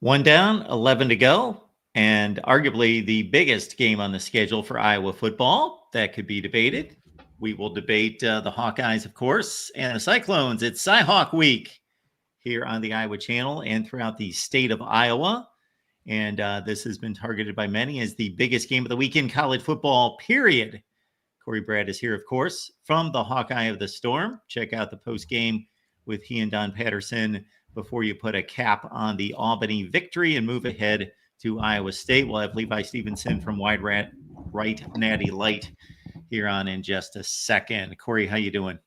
One down, 11 to go, and arguably the biggest game on the schedule for Iowa football. That could be debated. We will debate the Hawkeyes, of course, and the Cyclones. It's Cyhawk Week here on the Iowa Channel and throughout the state of Iowa. And this has been targeted by many as the biggest game of the week in college football, period. Corey Brad is here, of course, from the Hawkeye of the Storm. Check out the post game with he and Don Patterson before you put a cap on the Albany victory and move ahead to Iowa State. We'll have Levi Stevenson from Wide Right Natty Light here on in just a second. Corey, how you doing?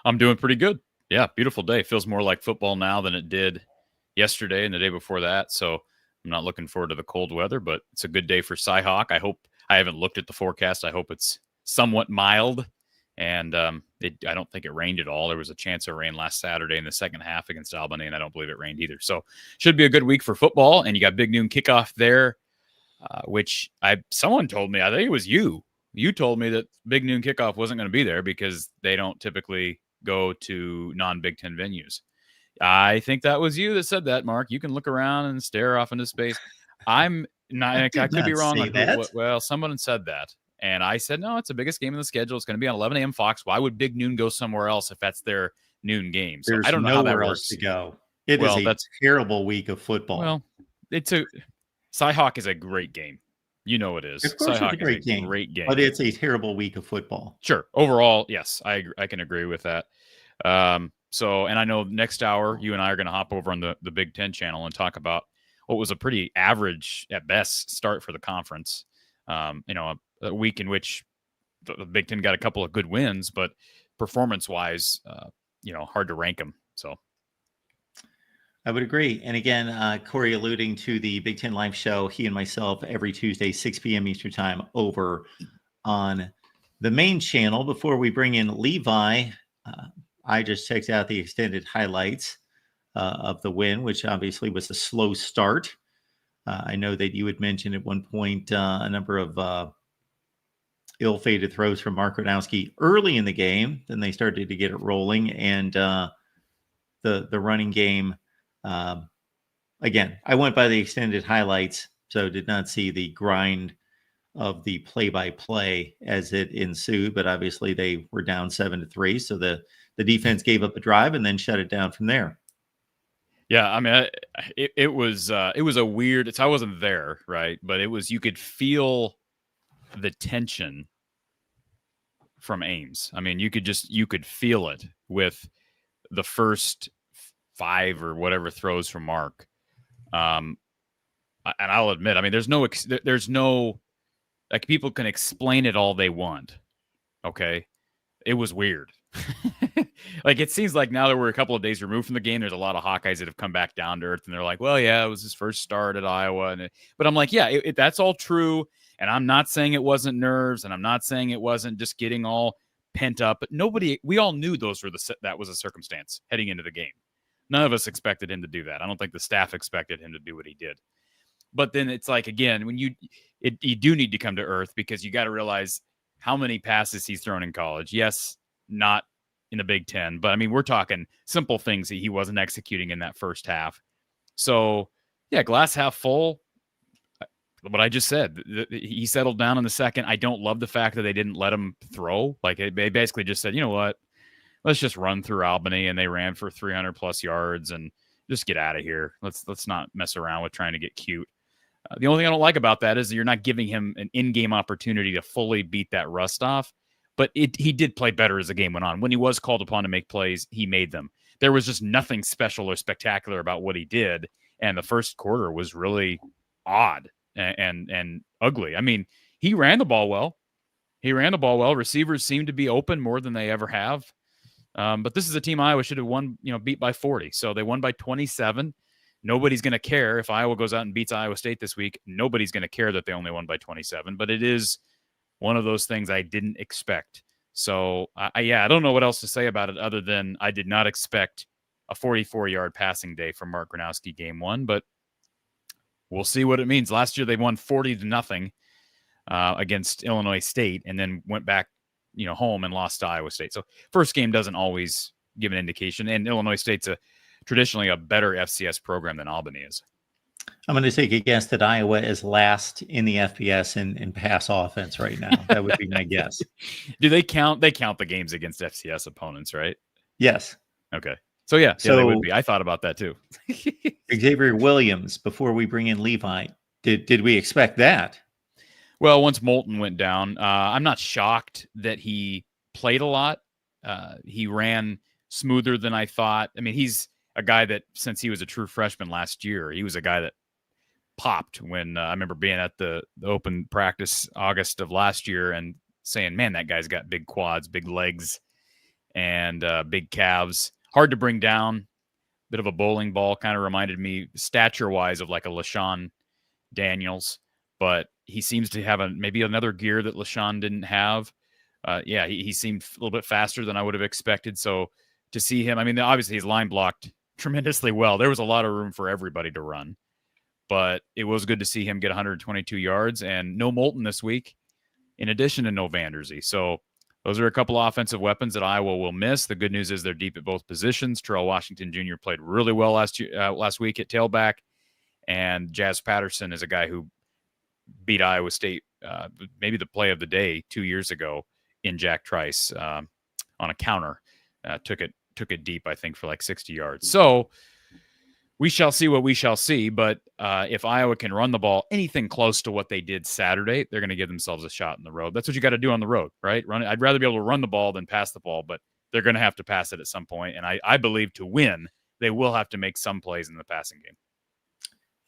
I'm doing pretty good. Yeah, beautiful day. Feels more like football now than it did yesterday and the day before that. So I'm not looking forward to the cold weather, but it's a good day for Cyhawk. I haven't looked at the forecast. I hope it's somewhat mild. And I don't think it rained at all. There was a chance of rain last Saturday in the second half against Albany, and I don't believe it rained either. So should be a good week for football. And you got big noon kickoff there, which someone told me, I think it was you. You told me that big noon kickoff wasn't going to be there because they don't typically go to non-Big Ten venues. I think that was you that said that, Mark. You can look around and stare off into space. I'm not. I could be wrong on that. Well, someone said that. And I said, no, it's the biggest game in the schedule. It's going to be on 11 a.m. Fox. Why would Big Noon go somewhere else if that's their noon game? So I don't know how that works. To go. It is a terrible week of football. Well, Cyhawk is a great game. You know it is. Of course, Cyhawk it's a great game. But it's a terrible week of football. Sure. Overall, yes, I can agree with that. And I know next hour, you and I are going to hop over on the Big Ten channel and talk about what was a pretty average, at best, start for the conference. A week in which the Big Ten got a couple of good wins, but performance-wise, hard to rank them. So I would agree. And again, Corey alluding to the Big Ten Live show, he and myself every Tuesday, 6 p.m. Eastern Time over on the main channel. Before we bring in Levi, I just checked out the extended highlights of the win, which obviously was a slow start. I know that you had mentioned at one point a number of ill-fated throws from Mark Rowski early in the game. Then they started to get it rolling, and the running game. Again, I went by the extended highlights, so did not see the grind of the play-by-play as it ensued. But obviously, they were down 7-3, so the defense gave up a drive and then shut it down from there. Yeah, I mean, it was a weird. I wasn't there, right? But you could feel the tension from Ames. I mean, you could feel it with the first 5 or whatever throws from Mark. And I'll admit, I mean, there's no like, people can explain it all they want. Okay. It was weird. Like, it seems like now that we're a couple of days removed from the game, there's a lot of Hawkeyes that have come back down to earth, and they're like, well, yeah, it was his first start at Iowa. But I'm like, yeah, that's all true. And I'm not saying it wasn't nerves, and I'm not saying it wasn't just getting all pent up, but we all knew that was a circumstance heading into the game. None of us expected him to do that. I don't think the staff expected him to do what he did. But then it's like, again, when you do need to come to earth, because you got to realize how many passes he's thrown in college. Yes, not in the Big Ten, but I mean, we're talking simple things that he wasn't executing in that first half. So yeah, glass half full. What I just said, he settled down in the second. I don't love the fact that they didn't let him throw. Like, they basically just said, you know what, let's just run through Albany, and they ran for 300 plus yards and just get out of here. Let's not mess around with trying to get cute. The only thing I don't like about that is you're not giving him an in-game opportunity to fully beat that rust off. But he did play better as the game went on. When he was called upon to make plays, he made them. There was just nothing special or spectacular about what he did. And the first quarter was really odd and ugly. I mean, he ran the ball well. Receivers seemed to be open more than they ever have. But this is a team Iowa should have won, beat by 40. So they won by 27. Nobody's going to care if Iowa goes out and beats Iowa State this week. Nobody's going to care that they only won by 27. But it is one of those things I didn't expect. So, I don't know what else to say about it other than I did not expect a 44-yard passing day from Mark Rowski game 1, but we'll see what it means. Last year they won 40-0 against Illinois State, and then went back, home and lost to Iowa State. So first game doesn't always give an indication. And Illinois State's a traditionally a better FCS program than Albany is. I'm going to take a guess that Iowa is last in the FBS in pass offense right now. That would be my guess. Do they count? They count the games against FCS opponents, right? Yes. Okay. So yeah, they would be. I thought about that too. Xavier Williams, before we bring in Levi, did we expect that? Well, once Moulton went down, I'm not shocked that he played a lot. He ran smoother than I thought. I mean, he's a guy that since he was a true freshman last year, he was a guy that popped when I remember being at the open practice August of last year and saying, man, that guy's got big quads, big legs, and big calves. Hard to bring down. Bit of a bowling ball, kind of reminded me stature-wise of like a LaShawn Daniels, but he seems to have maybe another gear that LaShawn didn't have. He seemed a little bit faster than I would have expected. So to see him, I mean, obviously he's line blocked tremendously well. There was a lot of room for everybody to run, but it was good to see him get 122 yards and no Moulton this week, in addition to no Vandersey. So those are a couple of offensive weapons that Iowa will miss. The good news is they're deep at both positions. Terrell Washington Jr. played really well last week at tailback, and Jazz Patterson is a guy who beat Iowa State, maybe the play of the day 2 years ago in Jack Trice on a counter. Took it deep, I think, for like 60 yards. So we shall see what we shall see. But if Iowa can run the ball anything close to what they did Saturday, they're going to give themselves a shot on the road. That's what you got to do on the road, right? I'd rather be able to run the ball than pass the ball, but they're going to have to pass it at some point. And I believe to win, they will have to make some plays in the passing game.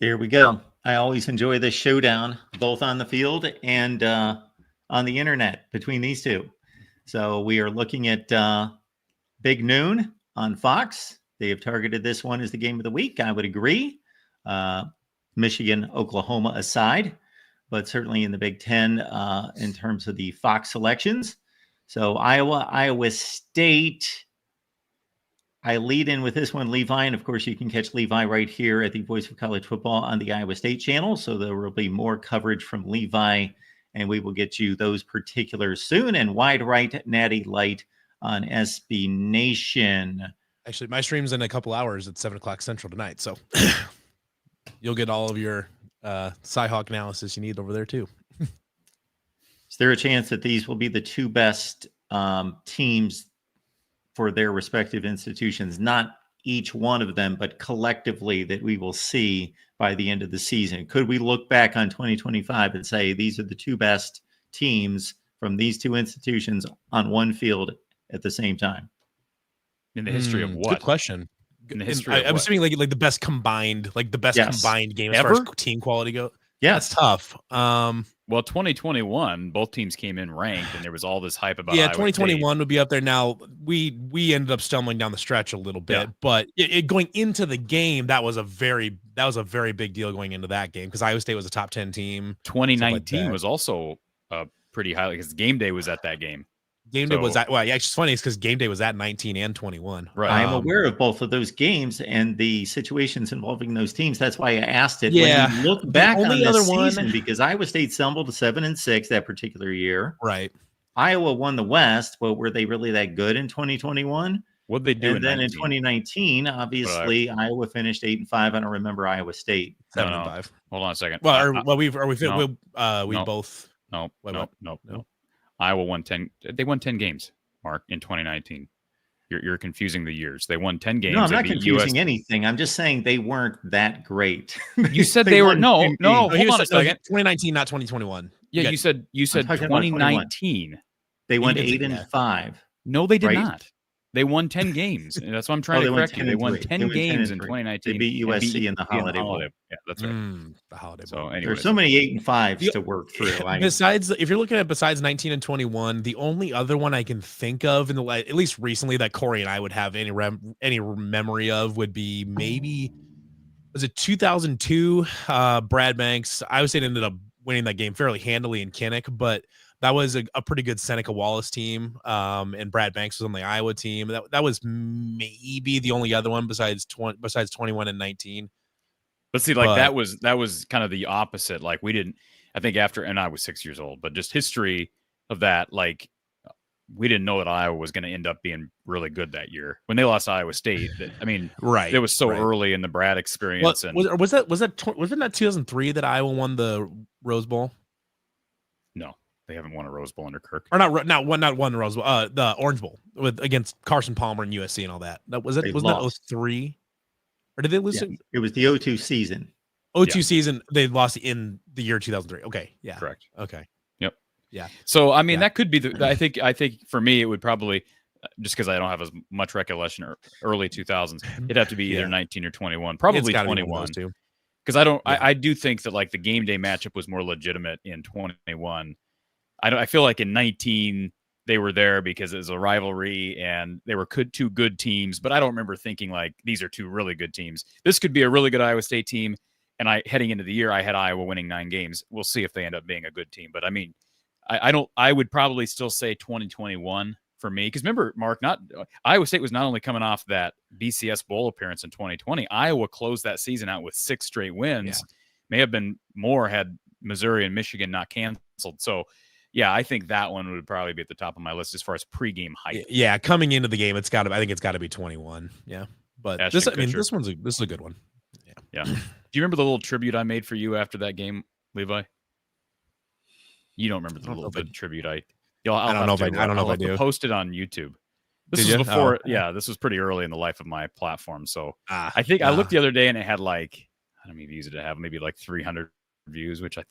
Here we go. I always enjoy this showdown, both on the field and on the internet between these two. So we are looking at Big Noon on Fox. They have targeted this one as the game of the week. I would agree. Michigan, Oklahoma aside, but certainly in the Big Ten in terms of the Fox selections. So Iowa State. I lead in with this one, Levi, and of course you can catch Levi right here at the Voice of College Football on the Iowa State channel. So there will be more coverage from Levi, and we will get you those particulars soon. And Wide Right, Natty Light on SB Nation. Actually, my stream's in a couple hours at 7:00 Central tonight, so you'll get all of your Cyhawk analysis you need over there too. Is there a chance that these will be the two best teams for their respective institutions? Not each one of them, but collectively that we will see by the end of the season. Could we look back on 2025 and say these are the two best teams from these two institutions on one field at the same time? In the history of what? Good question. In the history I'm assuming like the best combined, combined game as far as team quality go. Yeah, that's tough. Well, 2021, both teams came in ranked, and there was all this hype about. Yeah, Iowa 2021 State. would be up there. Now we ended up stumbling down the stretch a little bit, but going into the game, that was a very big deal going into that game because Iowa State was a top 10 team. 2019 was also pretty high because game day was at that game. Game day was at, well, yeah, it's funny because game day was at 19 and 21. Right. I am aware of both of those games and the situations involving those teams. That's why I asked it. Yeah. When you look back on only this other season, one- because Iowa State stumbled to 7-6 that particular year. Right. Iowa won the West, but were they really that good in 2021? What'd they do? And then in 2019, obviously, Iowa finished 8-5. I don't remember Iowa State. 7-5. Hold on a second. We No. both. No. No. Iowa won 10. They won 10 games, Mark, in 2019. You're confusing the years. They won 10 games. No, I'm not confusing anything. I'm just saying they weren't that great. You said they were no. Hold on a second. 2019, not 2021. Yeah, you said 2019. They went 8-5. No, they did right? not. They won 10 games. And that's what I'm trying to correct you. They won 10 games in 2019. They beat USC in the Holiday Bowl. Yeah, that's right. The Holiday Bowl. So anyway, there's so many 8-5s to work through. If you're looking at besides 19 and 21, the only other one I can think of in the at least recently that Corey and I would have any memory of would be maybe was it 2002? Brad Banks. Iowa State ended up winning that game fairly handily in Kinnick, but that was a pretty good Seneca Wallace team, and Brad Banks was on the Iowa team. That was maybe the only other one besides 21 and 19. But see, like that was kind of the opposite. Like we didn't, I think after, and I was 6 years old, but just history of that, like we didn't know that Iowa was going to end up being really good that year when they lost to Iowa State. I mean, Right. It was so early in the Brad experience. Wasn't that 2003 that Iowa won the Rose Bowl? No, they haven't won a Rose Bowl under Kirk. Or not one Rose Bowl. The Orange Bowl against Carson Palmer and USC and all that. Wasn't that 03? Or did they lose? Yeah, it was the 02 season. 02 season, they lost in the year 2003. Okay, yeah, correct. Okay, yep, yeah. So I mean, that could be I think for me, it would probably, just because I don't have as much recollection early 2000s, it'd have to be either 19 or 21. Probably 21 too. Because I do think that like the game day matchup was more legitimate in 21. I feel like in 19 they were there because it was a rivalry and they were two good teams, but I don't remember thinking like these are two really good teams. This could be a really good Iowa State team. And heading into the year, I had Iowa winning 9 games. We'll see if they end up being a good team. But I mean, I would probably still say 2021 for me. Because remember, Mark, Iowa State was not only coming off that BCS Bowl appearance in 2020, Iowa closed that season out with 6 straight wins. Yeah. May have been more had Missouri and Michigan not canceled. So, yeah, I think that one would probably be at the top of my list as far as pregame hype. Yeah, coming into the game, I think it's got to be 21. Yeah, but this is a good one. Yeah. Do you remember the little tribute I made for you after that game, Levi? You don't remember the little bit of tribute I don't know if I do. Post it on YouTube. This was before. Yeah, this was pretty early in the life of my platform. So I think I looked the other day and it had like, how many views did it have? Maybe like 300 views, which a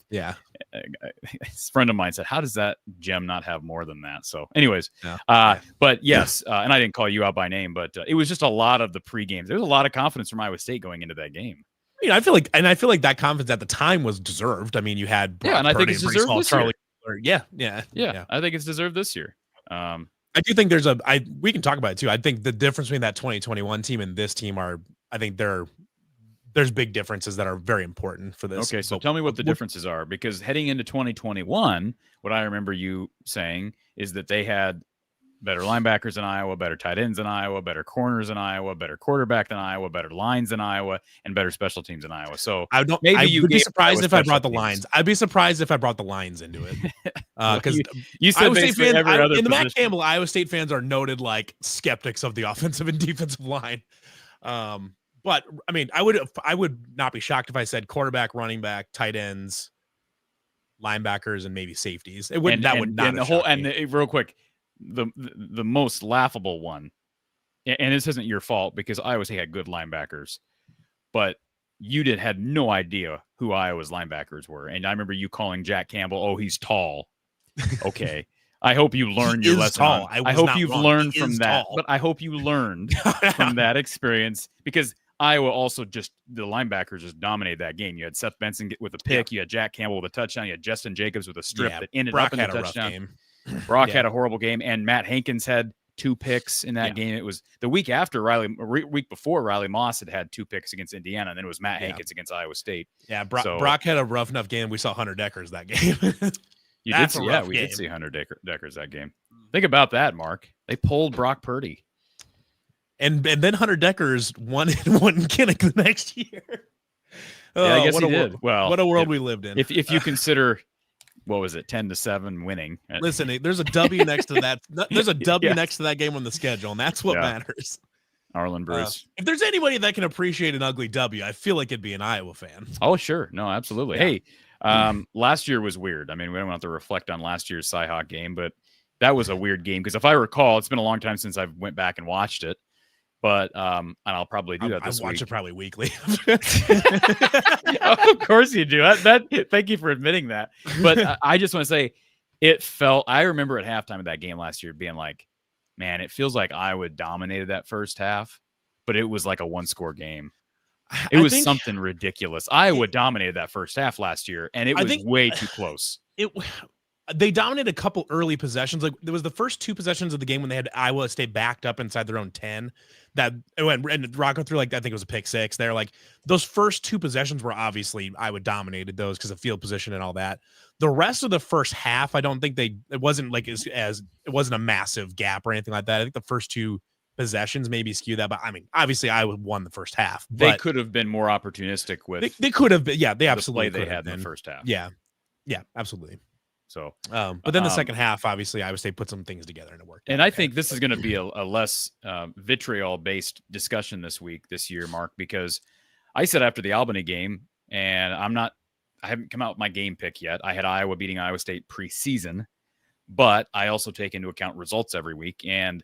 friend of mine said, how does that gem not have more than that? So anyways, but yes, and I didn't call you out by name, but it was just a lot of the pre-games. There was a lot of confidence from Iowa State going into that game. I feel like that confidence at the time was deserved. I mean, you had and I think it's deserved this year. Yeah. I think it's deserved this year. I do think we can talk about it too. I think the difference between that 2021 team and this team there's big differences that are very important for this. Okay, so tell me what the differences are, because heading into 2021, what I remember you saying is that they had better linebackers than Iowa, better tight ends than Iowa, better corners than Iowa, better quarterback than Iowa, better lines than Iowa, and better special teams than Iowa. So I would be surprised if I brought the lines. I'd be surprised if I brought the lines into it. Because you said Iowa State fans, in the Matt Campbell, Iowa State fans are noted like skeptics of the offensive and defensive line. But I mean, I would not be shocked if I said quarterback, running back, tight ends, linebackers, and maybe safeties. It wouldn't. Real quick, the most laughable one, and this isn't your fault because Iowa State had good linebackers, but you had no idea who Iowa's linebackers were. And I remember you calling Jack Campbell, "Oh, he's tall." Okay. I hope you learned your lesson. I hope you've learned from that. But I hope you learned from that experience, because Iowa also the linebackers just dominated that game. You had Seth Benson with a pick. You had Jack Campbell with a touchdown. You had Justin Jacobs with a strip that ended up in the touchdown. Brock had a horrible game, and Matt Hankins had 2 picks in that game. It was the week after week before Riley Moss had 2 picks against Indiana, and then it was Matt Hankins against Iowa State. Yeah, Brock had a rough enough game. We saw Hunter Deckers that game. We did see Hunter Deckers that game. Think about that, Mark. They pulled Brock Purdy. And then Hunter Deckers won Kinnick the next year. I guess he did. Well, what a world we lived in. If you consider, what was it, 10-7 winning? Listen, there's a W next to that. There's a W next to that game on the schedule, and that's what matters. Arlen Bruce. If there's anybody that can appreciate an ugly W, I feel like it'd be an Iowa fan. Oh, sure. No, absolutely. Yeah. Hey, last year was weird. I mean, we don't have to reflect on last year's Cy-Hawk game, but that was a weird game because if I recall, it's been a long time since I went back and watched it. But and I'll probably do that this week. I watch it probably weekly. Of course you do. Thank you for admitting that. But I just want to say, I remember at halftime of that game last year being like, man, it feels like Iowa dominated that first half, but it was like a 1-score game. It was something ridiculous. Iowa dominated that first half last year, and it was way too close. They dominated a couple early possessions. Like there was the first 2 possessions of the game when they had Iowa State backed up inside their own 10. And Rocco threw I think it was a pick 6. They're like those first 2 possessions were obviously Iowa dominated those because of field position and all that. The rest of the first half, I don't think it wasn't like it wasn't a massive gap or anything like that. I think the first 2 possessions maybe skew that, but I mean, obviously Iowa won the first half. They could have been more opportunistic with. They could have been. Yeah, they absolutely the play they had in the first half. Yeah, absolutely. So, but then the second half, obviously, Iowa State put some things together and it worked. And I think this is going to be a less vitriol-based discussion this year, Mark, because I said after the Albany game, and I haven't come out with my game pick yet. I had Iowa beating Iowa State preseason, but I also take into account results every week. And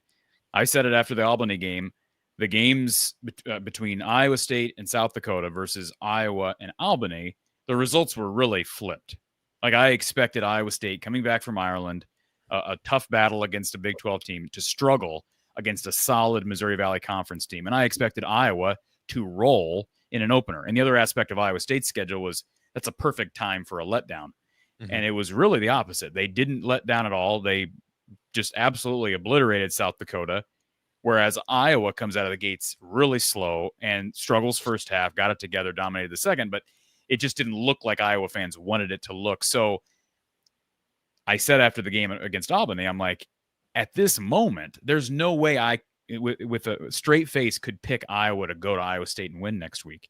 I said it after the Albany game, the games between Iowa State and South Dakota versus Iowa and Albany, the results were really flipped. Like I expected Iowa State coming back from Ireland, a tough battle against a Big 12 team, to struggle against a solid Missouri Valley Conference team. And I expected Iowa to roll in an opener. And the other aspect of Iowa State's schedule was that's a perfect time for a letdown. Mm-hmm. And it was really the opposite. They didn't let down at all. They just absolutely obliterated South Dakota, whereas Iowa comes out of the gates really slow and struggles first half, got it together, dominated the second, but it just didn't look like Iowa fans wanted it to look. So I said after the game against Albany, I'm like, at this moment, there's no way I, with a straight face, could pick Iowa to go to Iowa State and win next week.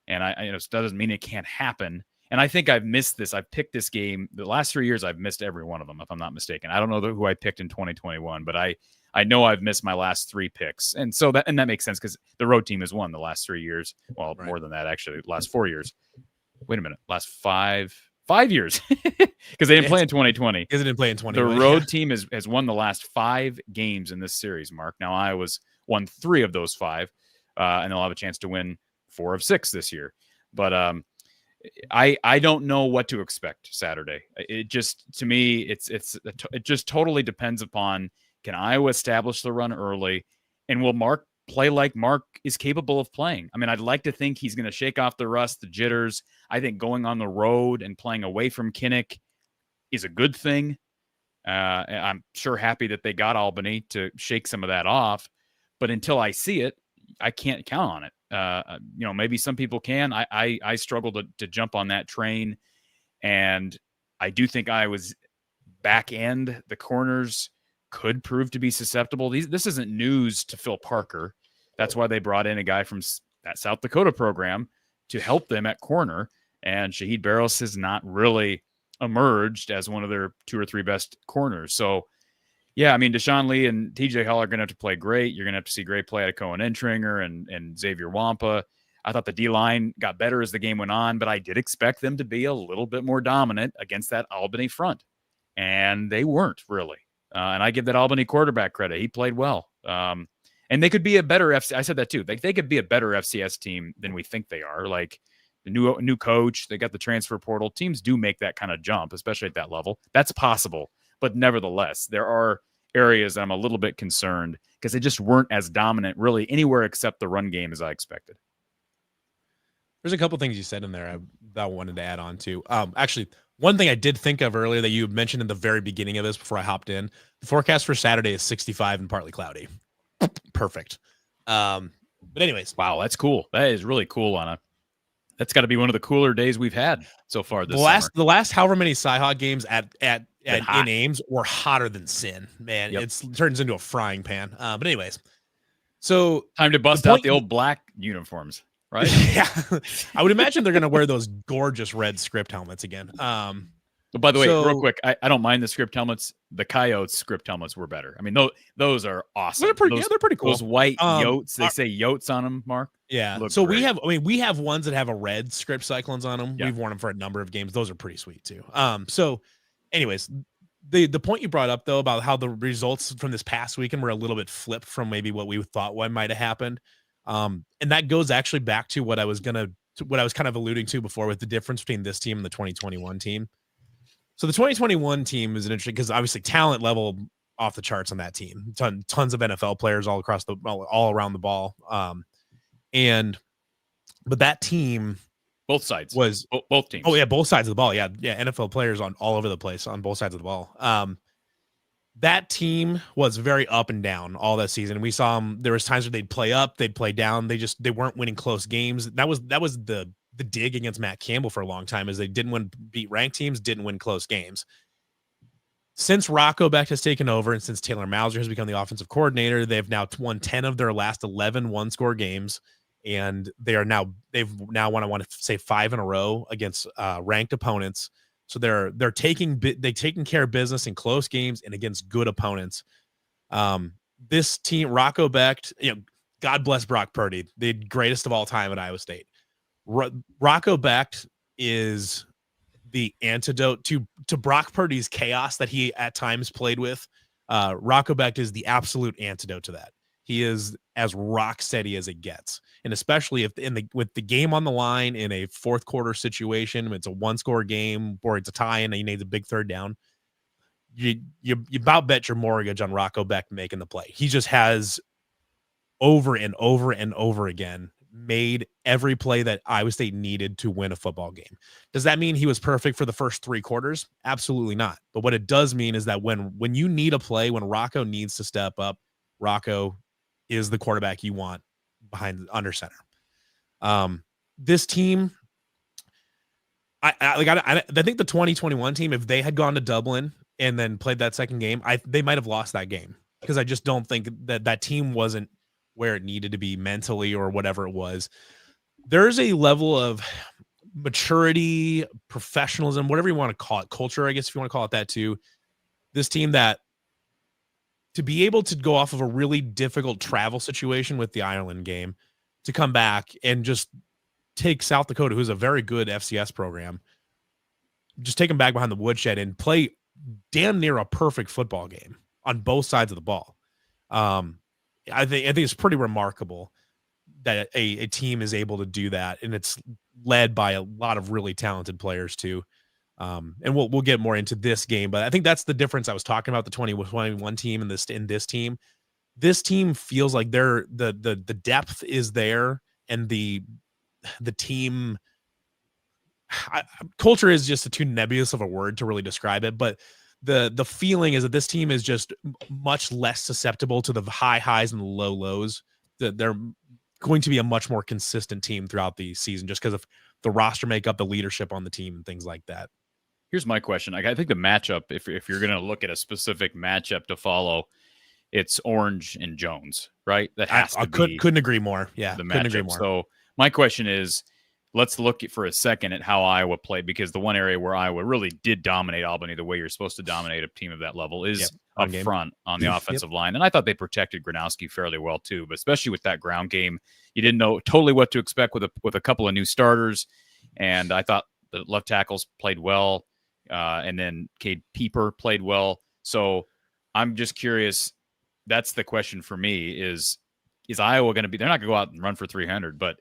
And it doesn't mean it can't happen. And I think I've missed this. I've picked this game. The last 3 years, I've missed every one of them, if I'm not mistaken. I don't know who I picked in 2021, but I know I've missed my last 3 picks. And so that makes sense because the road team has won the last 3 years. Well, right. More than that, actually, last 4 years. Wait a minute. Last 5 years because they didn't play in 2020. Because they didn't play in 2020. The road team has won the last 5 games in this series, Mark. Now, Iowa's won 3 of those 5, and they'll have a chance to win 4 of 6 this year. But I don't know what to expect Saturday. It just, to me, it just totally depends upon, can Iowa establish the run early, and will Mark play like Mark is capable of playing? I mean, I'd like to think he's going to shake off the rust, the jitters. I think going on the road and playing away from Kinnick is a good thing. I'm sure happy that they got Albany to shake some of that off, but until I see it, I can't count on it. Maybe some people can. I struggle to jump on that train, and I do think Iowa's back end, the corners, could prove to be susceptible. This isn't news to Phil Parker. That's why they brought in a guy from that South Dakota program to help them at corner. And Shahid Barros has not really emerged as one of their 2 or 3 best corners. So, yeah, I mean, Deshaun Lee and TJ Hall are going to have to play great. You're going to have to see great play out of Cohen Entringer and Xavier Wampa. I thought the D-line got better as the game went on, but I did expect them to be a little bit more dominant against that Albany front. And they weren't really. And I give that Albany quarterback credit. He played well. And they could be a better FC. I said that too. They could be a better FCS team than we think they are. Like the new coach, they got the transfer portal. Teams do make that kind of jump, especially at that level. That's possible. But nevertheless, there are areas that I'm a little bit concerned because they just weren't as dominant really anywhere except the run game as I expected. There's a couple things you said in there that I wanted to add on to. Actually, one thing I did think of earlier that you mentioned in the very beginning of this before I hopped in, the forecast for Saturday is 65 and partly cloudy. Perfect. But anyways. Wow, that's cool. That is really cool, Anna. That's got to be one of the cooler days we've had so far this summer. The last however many Cyhawk games in Ames were hotter than sin. Man, It turns into a frying pan. But anyways. So time to bust out the old black uniforms. Right? Yeah. I would imagine they're going to wear those gorgeous red script helmets again. But by the way, real quick, I don't mind the script helmets. The Coyotes script helmets were better. I mean, those are awesome. They're pretty cool. Those white yotes, they say yotes on them, Mark. Yeah. So great. we have ones that have a red script Cyclones on them. Yeah. We've worn them for a number of games. Those are pretty sweet too. So anyways, the point you brought up though about how the results from this past weekend were a little bit flipped from maybe what we thought might have happened. And that goes actually back to what I was kind of alluding to before with the difference between this team and the 2021 team. So the 2021 team is an interesting because obviously talent level off the charts on that team. Tons of NFL players all around the ball. But that team, both sides was both teams. Oh yeah, both sides of the ball. Yeah, NFL players on all over the place on both sides of the ball. That team was very up and down all that season. We saw them. There was times where they'd play up, they'd play down. They weren't winning close games. That was the dig against Matt Campbell for a long time, is they didn't beat ranked teams, didn't win close games. Since Rocco Becht has taken over and since Taylor Mauser has become the offensive coordinator, they've now won 10 of their last 11 one-score games, and they've now won, I want to say 5 in a row against ranked opponents. So they're taking care of business in close games and against good opponents. This team, Rocco Becht, God bless Brock Purdy, the greatest of all time at Iowa State. Rocco Becht is the antidote to Brock Purdy's chaos that he at times played with. Rocco Becht is the absolute antidote to that. He is as rock steady as it gets, and especially if with the game on the line in a fourth quarter situation, it's a 1-score game or it's a tie and he needs a big third down. You about bet your mortgage on Rocco Becht making the play. He just has over and over and over again made every play that Iowa State needed to win a football game. Does that mean he was perfect for the first 3 quarters? Absolutely not. But what it does mean is that when you need a play, when Rocco needs to step up, Rocco is the quarterback you want behind under center. This team, I think the 2021 team, if they had gone to Dublin and then played that second game, they might have lost that game, because I just don't think that team wasn't where it needed to be mentally or whatever it was. There's a level of maturity, professionalism, whatever you want to call it, culture, I guess, if you want to call it that too. This team that to be able to go off of a really difficult travel situation with the Ireland game to come back and just take South Dakota, who's a very good FCS program, just take them back behind the woodshed and play damn near a perfect football game on both sides of the ball. I think it's pretty remarkable that a team is able to do that, and it's led by a lot of really talented players too. And we'll get more into this game, but I think that's the difference I was talking about, the 2021 team and this team. This team feels like the depth is there, and the team culture is just too nebulous of a word to really describe it, but the feeling is that this team is just much less susceptible to the high highs and the low lows. That they're going to be a much more consistent team throughout the season, just because of the roster makeup, the leadership on the team, and things like that. Here's my question. I think the matchup, if you're going to look at a specific matchup to follow, it's Orange and Jones, right? That has to be. Couldn't agree more. Yeah, the couldn't agree matchup. more. So my question is, let's look for a second at how Iowa played, because the one area where Iowa really did dominate Albany the way you're supposed to dominate a team of that level is up front on the offensive line. And I thought they protected Gronowski fairly well too, but especially with that ground game, you didn't know totally what to expect with a couple of new starters. And I thought the left tackles played well. And then Cade Pieper played well. So I'm just curious. That's the question for me is Iowa going to be, they're not going to go out and run for 300, but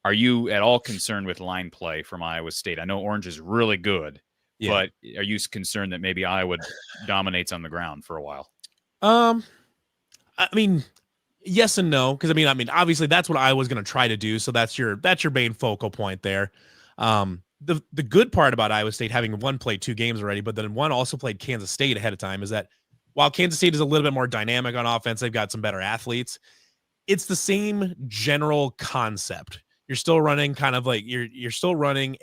are you at all concerned with line play from Iowa State? I know Orange is really good, but are you concerned that maybe Iowa dominates on the ground for a while? I mean, yes and no, because I mean, obviously that's what Iowa's going to try to do. So that's your main focal point there. The good part about Iowa State having played 2 games already, but then one also played Kansas State ahead of time, is that while Kansas State is a little bit more dynamic on offense, they've got some better athletes. It's the same general concept. You're still running kind of like you're still running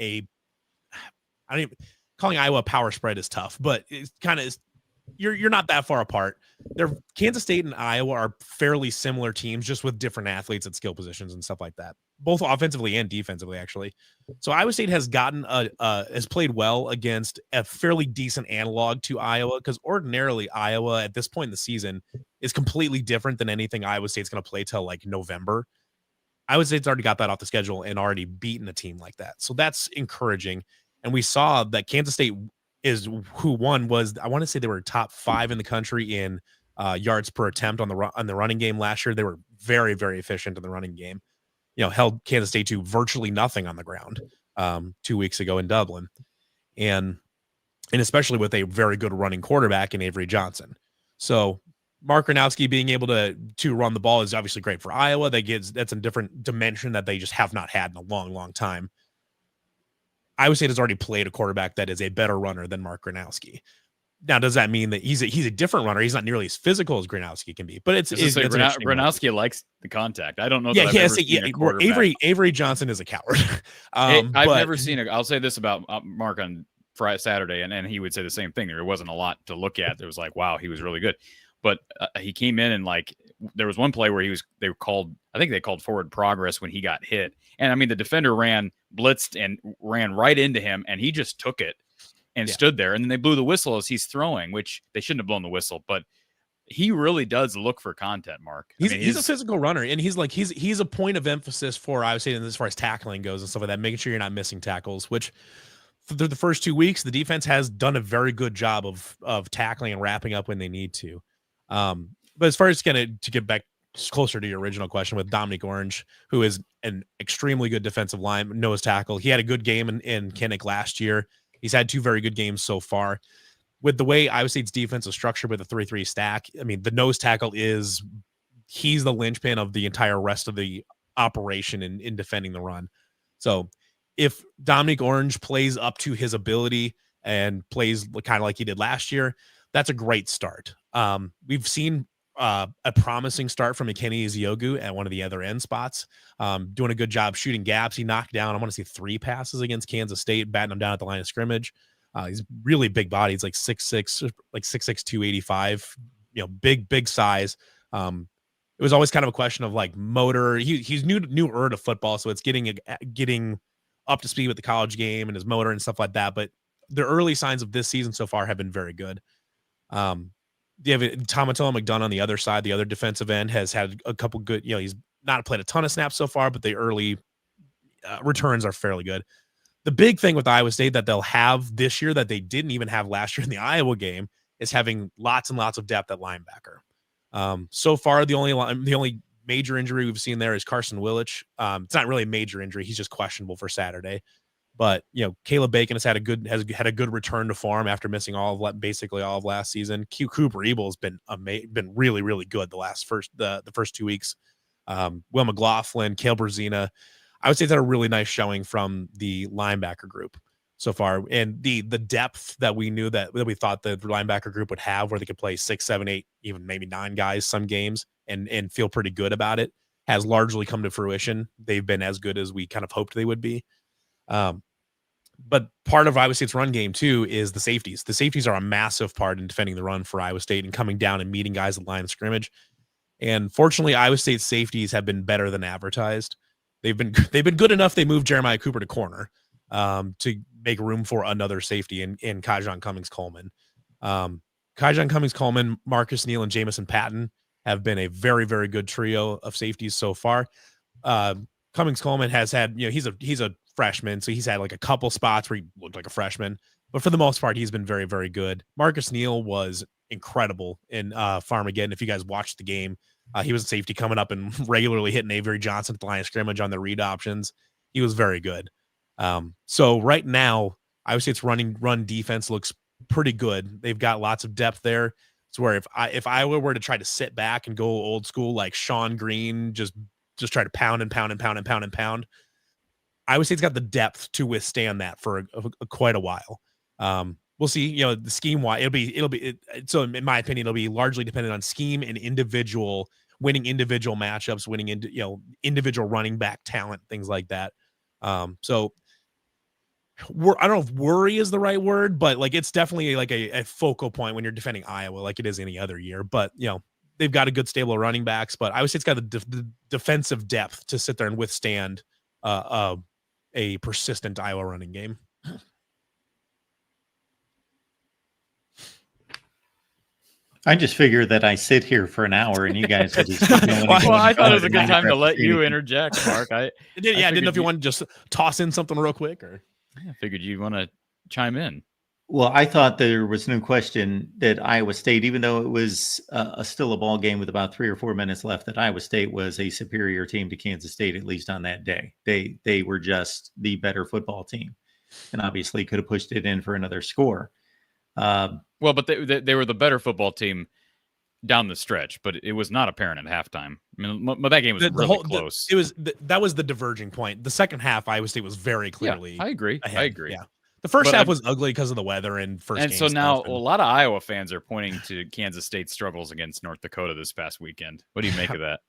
calling Iowa a power spread is tough, but it's kind of, you're not that far apart. Kansas State and Iowa are fairly similar teams, just with different athletes at skill positions and stuff like that, both offensively and defensively, actually. So Iowa State has has played well against a fairly decent analog to Iowa, because ordinarily Iowa at this point in the season is completely different than anything Iowa State's going to play till like November. Iowa State's already got that off the schedule and already beaten a team like that. So that's encouraging. And we saw that Kansas State is who won was, I want to say they were top 5 in the country in yards per attempt on the running game last year. They were very, very efficient in the running game. Held Kansas State to virtually nothing on the ground 2 weeks ago in Dublin. And especially with a very good running quarterback in Avery Johnson. So Mark Gronowski being able to run the ball is obviously great for Iowa. That's a different dimension that they just have not had in a long, long time. Iowa State has already played a quarterback that is a better runner than Mark Gronowski. Now, does that mean that he's a different runner? He's not nearly as physical as Gronowski can be, but Gronowski likes the contact. I don't know. Yeah, Avery Johnson is a coward. I've never seen I'll say this about Mark on Friday, Saturday, and he would say the same thing. There wasn't a lot to look at. There was like, wow, he was really good. But he came in and there was one play where they called forward progress when he got hit. And I mean, the defender blitzed and ran right into him, and he just took it and stood there, and then they blew the whistle as he's throwing, which they shouldn't have blown the whistle, but he really does look for content, Mark. He's a physical runner, and he's a point of emphasis for, I would say, as far as tackling goes and stuff like that, making sure you're not missing tackles, which for the first 2 weeks, the defense has done a very good job of tackling and wrapping up when they need to. But as far as to get back closer to your original question with Dominic Orange, who is an extremely good defensive line, nose tackle. He had a good game in Kinnick last year. He's had 2 very good games so far. With the way Iowa State's defense is structured with a 3-3 stack, I mean, the nose tackle he's the linchpin of the entire rest of the operation in defending the run. So if Dominic Orange plays up to his ability and plays kind of like he did last year, that's a great start. We've seen a promising start from McKinney Eziogu at one of the other end spots, doing a good job shooting gaps. He knocked down, I want to say 3 passes against Kansas State, batting them down at the line of scrimmage. He's really big body. He's like 6'6", like 6'6", 285, big size. It was always kind of a question of like motor. He's newer to football, so it's getting up to speed with the college game and his motor and stuff like that. But the early signs of this season so far have been very good. You have Tomatolo McDonough on the other side. The other defensive end has had a couple good, he's not played a ton of snaps so far, but the early returns are fairly good. The big thing with Iowa State that they'll have this year that they didn't even have last year in the Iowa game is having lots and lots of depth at linebacker. So far, the only major injury we've seen there is Carson Willich. It's not really a major injury; he's just questionable for Saturday. But Caleb Bacon has had a good return to form after missing basically all of last season. Cooper Ebel has been really, really good the first 2 weeks. Will McLaughlin, Cale Brzezina, I would say that a really nice showing from the linebacker group so far, and the depth that we knew that we thought the linebacker group would have, where they could play 6, 7, 8, even maybe 9 guys some games and feel pretty good about it, has largely come to fruition. They've been as good as we kind of hoped they would be. But part of Iowa State's run game too is the safeties. The safeties are a massive part in defending the run for Iowa State and coming down and meeting guys at the line of scrimmage. And fortunately, Iowa State's safeties have been better than advertised. They've been good enough. They moved Jeremiah Cooper to corner to make room for another safety in Kajon Cummings-Coleman. Kajon Cummings-Coleman, Marcus Neal, and Jamison Patton have been a very, very good trio of safeties so far. Cummings-Coleman has had, he's a freshman, so he's had like a couple spots where he looked like a freshman, but for the most part, he's been very, very good. Marcus Neal was incredible in Farmageddon. If you guys watched the game, he was a safety coming up and regularly hitting Avery Johnson at the line of scrimmage on the read options. He was very good. So right now, I would say its run defense looks pretty good. They've got lots of depth there. It's where if Iowa were to try to sit back and go old school like Sean Green, just try to pound, Iowa State's got the depth to withstand that for quite a while. We'll see. The scheme wise, so in my opinion, it'll be largely dependent on scheme and winning individual matchups, winning individual running back talent, things like that. So I don't know if worry is the right word, but like it's definitely like a focal point when you're defending Iowa, like it is any other year. But they've got a good stable of running backs, but Iowa State's got the defensive depth to sit there and withstand a persistent Iowa running game. I just figured that I sit here for an hour and you guys would just well, I thought it was a good time to let you interject, Mark. I didn't know if you wanted to just toss in something real quick, or I figured you want to chime in. Well, I thought there was no question that Iowa State, even though it was still a ball game with about 3 or 4 minutes left, that Iowa State was a superior team to Kansas State, at least on that day. They were just the better football team, and obviously could have pushed it in for another score. Well, but they were the better football team down the stretch, but it was not apparent at halftime. I mean, but that game was really close. That was the diverging point. The second half, Iowa State was very clearly. Yeah, I agree. Ahead. I agree. Yeah. The first half was ugly because of the weather and first. And so now a lot of Iowa fans are pointing to Kansas State's struggles against North Dakota this past weekend. What do you make of that?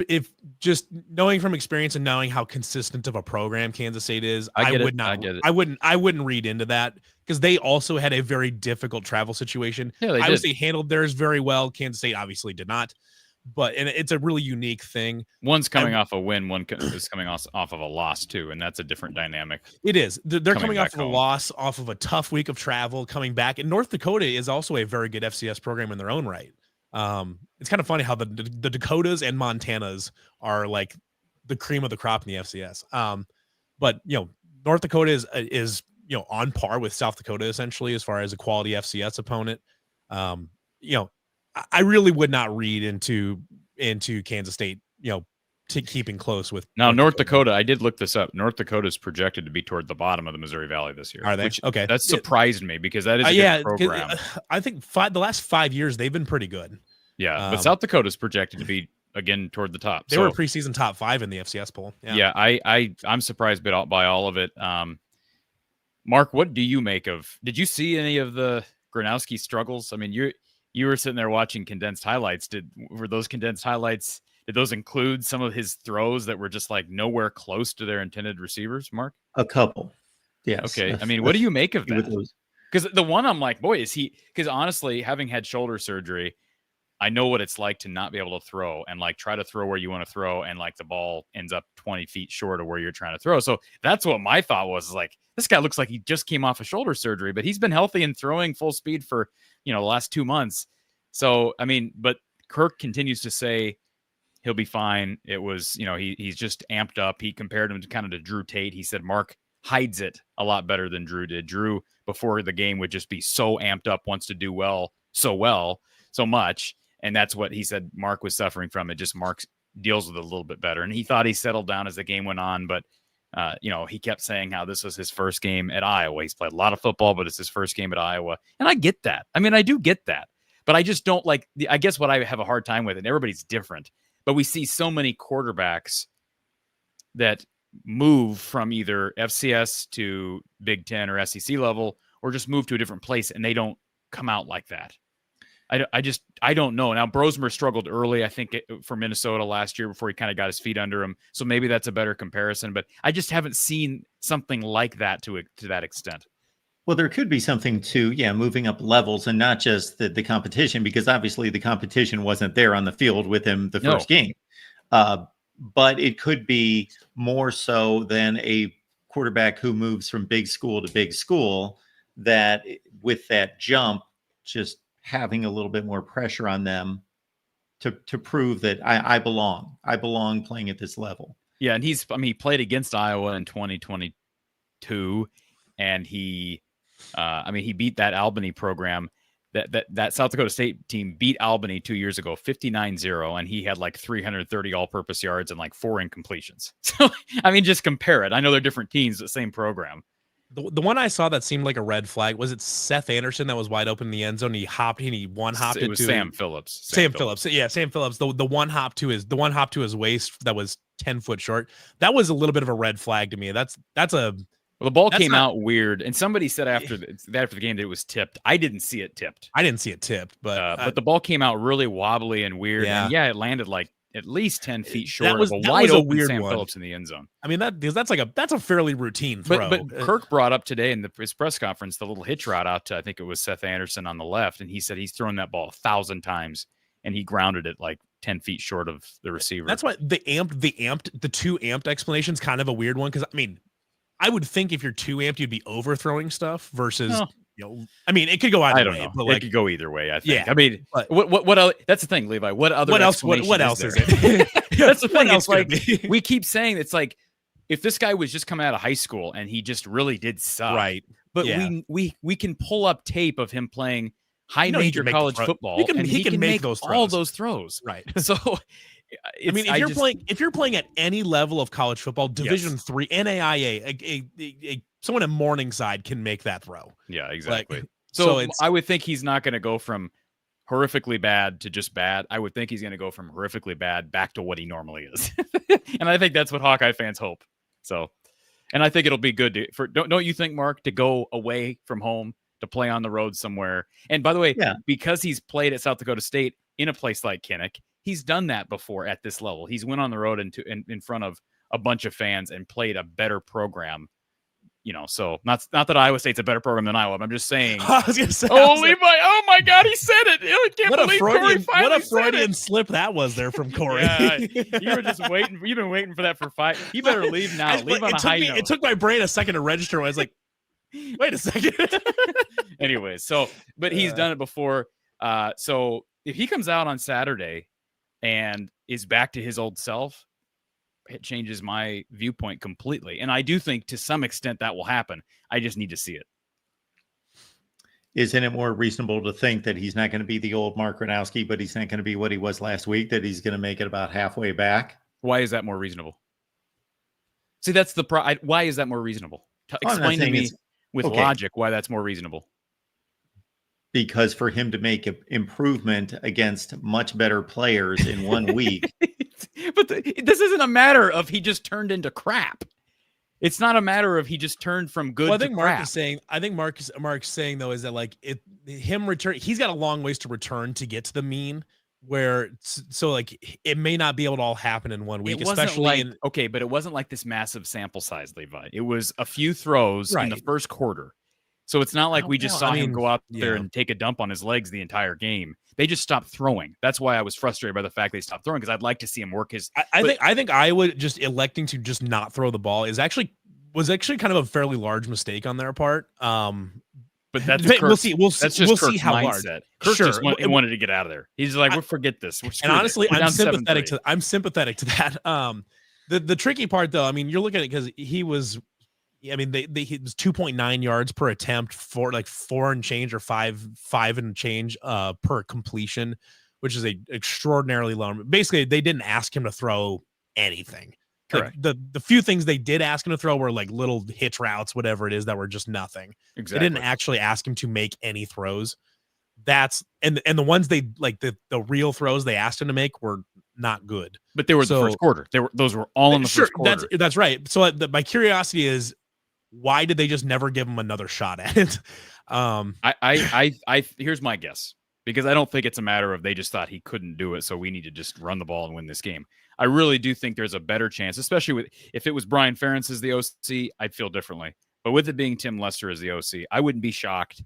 If just knowing from experience and knowing how consistent of a program Kansas State is, I wouldn't read into that, because they also had a very difficult travel situation. Yeah, Iowa State handled theirs very well. Kansas State obviously did not. and it's a really unique thing. One's coming off a win, one is coming off of a loss too, and that's a different dynamic. It is. They're coming off of home. a loss, off of a tough week of travel, coming back. And North Dakota is also a very good FCS program in their own right. It's kind of funny how the Dakotas and Montanas are like the cream of the crop in the FCS. But North Dakota is on par with South Dakota essentially as far as a quality FCS opponent. I really would not read into Kansas State, to keeping close with. Now, North Dakota, I did look this up. North Dakota is projected to be toward the bottom of the Missouri Valley this year. Are they? Okay. That surprised me because that is a good program. I think the last 5 years they've been pretty good. Yeah, but South Dakota is projected to be again toward the top. They were preseason top 5 in the FCS poll. Yeah, I'm surprised by all of it. Mark, what do you make of? Did you see any of the Gronowski struggles? I mean, you were sitting there watching condensed highlights. Were those condensed highlights? Did those include some of his throws that were just like nowhere close to their intended receivers, Mark? A couple. Yes. Okay. I mean, what do you make of that? Because the one I'm like, boy, because honestly, having had shoulder surgery, I know what it's like to not be able to throw and like try to throw where you want to throw. And like the ball ends up 20 feet short of where you're trying to throw. So that's what my thought was like, this guy looks like he just came off a shoulder surgery, but he's been healthy and throwing full speed for, the last 2 months. So, I mean, but Kirk continues to say, he'll be fine. It was, he's just amped up. He compared him to Drew Tate. He said Mark hides it a lot better than Drew did. Drew, before the game, would just be so amped up, wants to do so much. And that's what he said Mark was suffering from. It just Mark deals with it a little bit better. And he thought he settled down as the game went on. But, he kept saying how this was his first game at Iowa. He's played a lot of football, but it's his first game at Iowa. And I get that. I mean, I do get that. But I just don't like, I guess what I have a hard time with, and everybody's different, but we see so many quarterbacks that move from either FCS to Big Ten or SEC level, or just move to a different place, and they don't come out like that. I don't know. Now, Brosmer struggled early, I think, for Minnesota last year before he kind of got his feet under him. So maybe that's a better comparison, but I just haven't seen something like that to that extent. Well, there could be something to, moving up levels and not just the competition, because obviously the competition wasn't there on the field with him the first game. But it could be more so than a quarterback who moves from big school to big school, that with that jump, just having a little bit more pressure on them to prove that I belong. I belong playing at this level. Yeah, and he played against Iowa in 2022, and he beat that Albany program. That South Dakota State team beat Albany 2 years ago, 59-0, and he had like 330 all-purpose yards and like 4 incompletions. So, just compare it. I know they're different teams, but same program. The one I saw that seemed like a red flag, was it Seth Anderson that was wide open in the end zone? He hopped and he one-hopped it was into Sam Phillips. Sam Phillips. Yeah, Sam Phillips. The one hop to his waist that was 10 foot short. That was a little bit of a red flag to me. That's a Well, the ball came out weird, and somebody said after the game that it was tipped. I didn't see it tipped. But the ball came out really wobbly and weird. Yeah, and it landed like at least 10 feet short of a wide open Sam Phillips in the end zone. That's a fairly routine throw. But Kirk brought up today in his press conference the little hitch route out to, I think it was Seth Anderson on the left, and he said he's thrown that ball 1,000 times, and he grounded it like 10 feet short of the receiver. That's why the too amped explanation is kind of a weird one, because I would think if you're too amped, you'd be overthrowing stuff versus, it could go either way. But it could go either way, I think. Yeah, what else? That's the thing, Levi. What else is it? That's the thing. It's like, we keep saying it's like, if this guy was just coming out of high school and he just really did suck. Right. But we can pull up tape of him playing high major college football. He can make those throws. All those throws. Right. So if you're playing at any level of college football, Division III, NAIA, someone at Morningside can make that throw. Yeah, exactly. So I would think he's not going to go from horrifically bad to just bad. I would think he's going to go from horrifically bad back to what he normally is. And I think that's what Hawkeye fans hope. So, and I think it'll be good don't you think, Mark, to go away from home to play on the road somewhere? And by the way, because he's played at South Dakota State in a place like Kinnick, he's done that before at this level. He's went on the road in front of a bunch of fans and played a better program so not that Iowa State's a better program than Iowa, but I'm just saying. I was gonna say, Oh, Levi! Oh my God, he said it! I can't believe Corey finally what a said Freudian it. slip that was there from Corey. Yeah, you were just waiting. You've been waiting for that for 5. You better leave now. Leave on a high note. It took my brain a second to register. I was like, wait a second. Anyway, but he's done it before. So if he comes out on Saturday and is back to his old self, it changes my viewpoint completely. And I do think to some extent that will happen. I just need to see it. Isn't it more reasonable to think that he's not going to be the old Mark Gronowski, but he's not going to be what he was last week, that he's going to make it about halfway back? Why is that more reasonable? See, that's the why is that more reasonable? Explain to me with logic why that's more reasonable. Because for him to make an improvement against much better players in 1 week. But this isn't a matter of he just turned into crap. It's not a matter of he just turned from good to crap. I think Mark's saying though is that like him return, he's got a long ways to return to get to the mean. Where so like it may not be able to all happen in 1 week, especially but it wasn't like this massive sample size, Levi. It was a few throws in the first quarter. So it's not like we just saw him go out there and take a dump on his legs the entire game. They just stopped throwing. That's why I was frustrated by the fact they stopped throwing, because I'd like to see him work his. I think Iowa just electing to just not throw the ball was actually kind of a fairly large mistake on their part. But that's we'll see. We'll see how mindset. large. Kirk just wanted to get out of there. He's like, we'll forget this. And honestly, I'm sympathetic to that. The tricky part though, I mean, you're looking at it because he was. I mean, he was 2.9 yards per attempt, for like 4 and change or 5 and change per completion, which is a extraordinarily low. Basically, they didn't ask him to throw anything. Correct. Like the few things they did ask him to throw were like little hitch routes, whatever it is, that were just nothing. Exactly. They didn't actually ask him to make any throws. And the ones they like the real throws they asked him to make were not good. But they were the first quarter. Those were all in the first quarter. That's right. So my curiosity is, why did they just never give him another shot at it? Here's my guess, because I don't think it's a matter of they just thought he couldn't do it, so we need to just run the ball and win this game. I really do think there's a better chance, especially if it was Brian Ferentz as the OC, I'd feel differently. But with it being Tim Lester as the OC, I wouldn't be shocked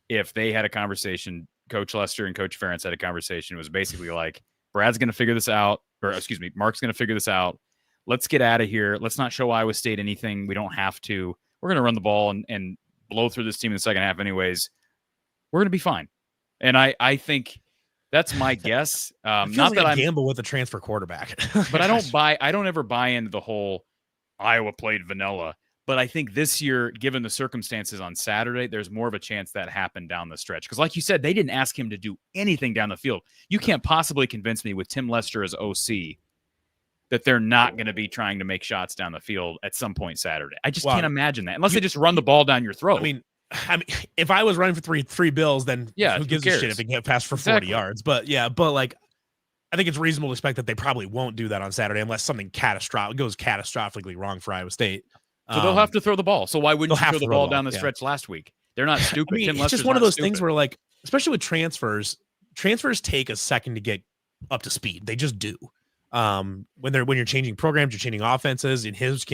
if they had a conversation, Coach Lester and Coach Ferentz had a conversation. It was basically like, Brad's going to figure this out, or excuse me, Mark's going to figure this out. Let's get out of here. Let's not show Iowa State anything. We don't have to. We're going to run the ball and blow through this team in the second half anyways. We're going to be fine. And I think that's my guess. Not like that I I'm gamble with a transfer quarterback, but I don't ever buy into the whole Iowa played vanilla. But I think this year, given the circumstances on Saturday, there's more of a chance that happened down the stretch. Because like you said, they didn't ask him to do anything down the field. You can't possibly convince me with Tim Lester as OC that they're not going to be trying to make shots down the field at some point Saturday. I just can't imagine that, unless they just run the ball down your throat. I mean, if I was running for three bills, then who gives a shit if they get past for 40 yards? But like, I think it's reasonable to expect that they probably won't do that on Saturday unless something goes catastrophically wrong for Iowa State. So they'll have to throw the ball. So why wouldn't you throw the ball down the stretch last week? They're not stupid. I mean, it's just one of those things where, like, especially with transfers take a second to get up to speed. They just do. When you're changing programs, you're changing offenses. In his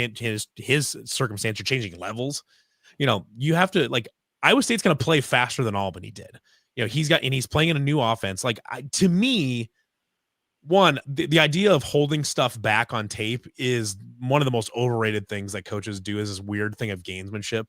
circumstance, you're changing levels. You have to, like, Iowa State's going to play faster than Albany did. He's playing in a new offense. Like, to me, the idea of holding stuff back on tape is one of the most overrated things that coaches do, is this weird thing of gamesmanship.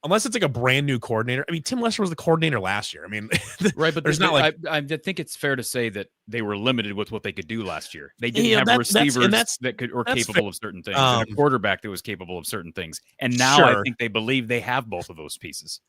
Unless it's like a brand new coordinator. I mean, Tim Lester was the coordinator last year. I mean, right, but there's not like, I think it's fair to say that they were limited with what they could do last year. They didn't have receivers that were capable of certain things, and a quarterback that was capable of certain things. And now I think they believe they have both of those pieces.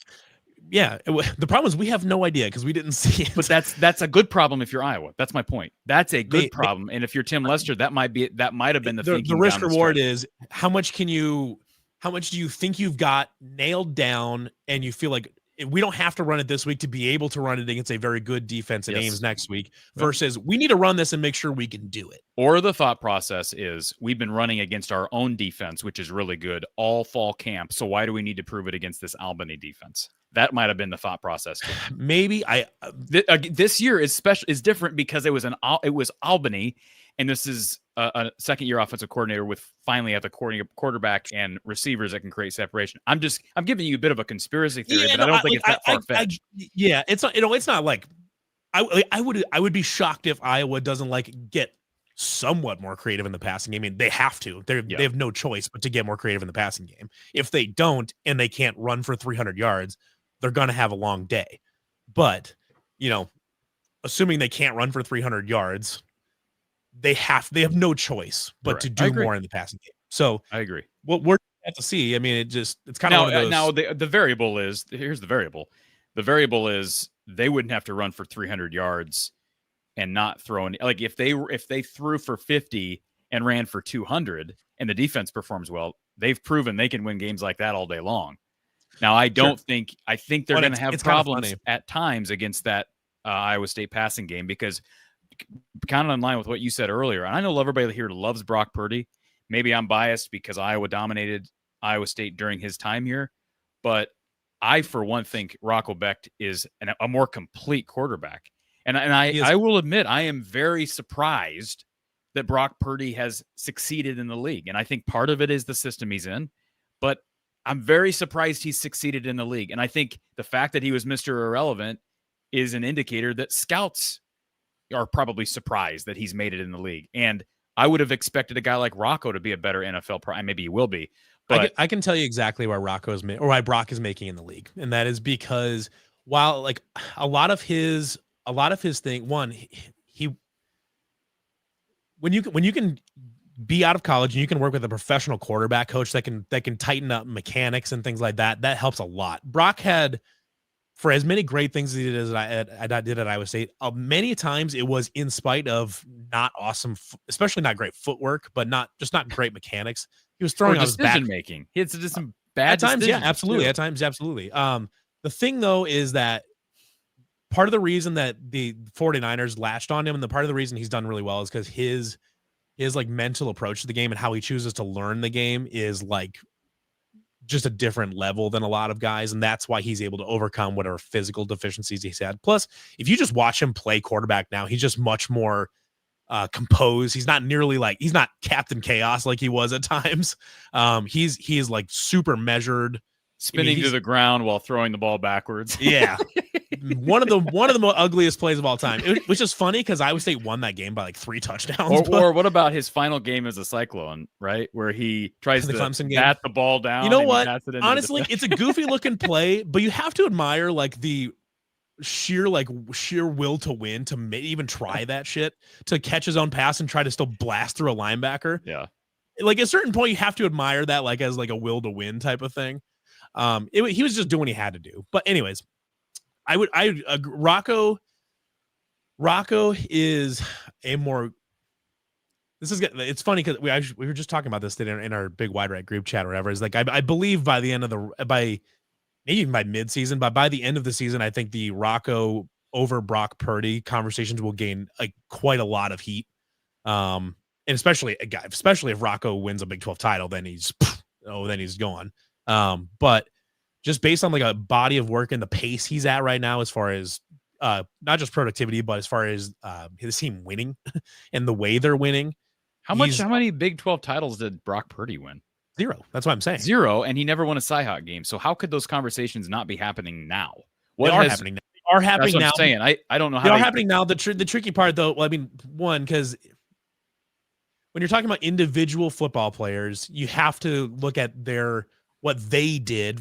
Yeah, the problem is we have no idea because we didn't see it. But that's a good problem if you're Iowa. That's my point. That's a good problem. And if you're Tim Lester, that might have been the risk reward is how much do you think you've got nailed down, and you feel like we don't have to run it this week to be able to run it against a very good defense at Ames next week, versus we need to run this and make sure we can do it. Or the thought process is we've been running against our own defense, which is really good all fall camp. So why do we need to prove it against this Albany defense? That might have been the thought process too. Maybe this year is different because it was Albany, and this is a second-year offensive coordinator with finally at the quarterback and receivers that can create separation. I'm giving you a bit of a conspiracy theory, but I don't think it's that far-fetched. Yeah, it's not, it's not like I would be shocked if Iowa doesn't get somewhat more creative in the passing game. I mean, they have to. They have no choice but to get more creative in the passing game. If they don't and they can't run for 300 yards, they're going to have a long day. But, assuming they can't run for 300 yards, they have no choice but to do more in the passing game. So I agree. What we're have to see. I mean, it's kind of one of those. Now the variable is, here's the variable. The variable is they wouldn't have to run for 300 yards and not throw any. Like if they threw for 50 and ran for 200 and the defense performs well, they've proven they can win games like that all day long. Now, I think they're going to have problems at times against that Iowa State passing game, because kind of in line with what you said earlier, and I know everybody here loves Brock Purdy. Maybe I'm biased because Iowa dominated Iowa State during his time here, but I, for one, think Rocco Becht is a more complete quarterback. And I will admit, I am very surprised that Brock Purdy has succeeded in the league. And I think part of it is the system he's in, but I'm very surprised he's succeeded in the league. And I think the fact that he was Mr. Irrelevant is an indicator that scouts are probably surprised that he's made it in the league. And I would have expected a guy like Rocco to be a better NFL pro. Maybe he will be. But I can tell you exactly why why Brock is making in the league. And that is because while a lot of his thing, when you can be out of college and you can work with a professional quarterback coach that can tighten up mechanics and things like that, that helps a lot. Brock had, for as many great things as he did as I did at Iowa State, many times it was in spite of not awesome, especially not great footwork, but not great mechanics. He was throwing out his back. Decision making. He had to do some bad decisions. Yeah, absolutely. Too. At times, absolutely. The thing though is that part of the reason that the 49ers latched on him, and the part of the reason he's done really well, is because his mental approach to the game and how he chooses to learn the game is just a different level than a lot of guys. And that's why he's able to overcome whatever physical deficiencies he's had. Plus, if you just watch him play quarterback now, he's just much more composed. He's not nearly he's not Captain Chaos like he was at times. He's super measured, spinning to the ground while throwing the ball backwards. Yeah. one of the most ugliest plays of all time, which is funny because Iowa State won that game by 3 touchdowns. Or what about his final game as a Cyclone, right? Where he tries to bat the ball down. You know what? Honestly, it's a goofy looking play, but you have to admire the sheer will to win to even try that shit, to catch his own pass and try to still blast through a linebacker. Yeah. At a certain point, you have to admire that as a will to win type of thing. He was just doing what he had to do. But anyways, Rocco is a more. It's funny because we were just talking about this in our big wide right group chat or whatever. Is I believe by the end of maybe even by midseason, but by the end of the season, I think the Rocco over Brock Purdy conversations will gain quite a lot of heat. And especially if Rocco wins a Big 12 title, then he's gone. But just based on a body of work and the pace he's at right now, as far as not just productivity, but as far as his team winning and the way they're winning. How many Big 12 titles did Brock Purdy win? 0. That's what I'm saying. 0, and he never won a Cy-Hawk game. So how could those conversations not be happening now? They are happening now. They are happening now. That's what I'm saying. I don't know how they are happening now. The tricky part, though, because when you're talking about individual football players, you have to look at what they did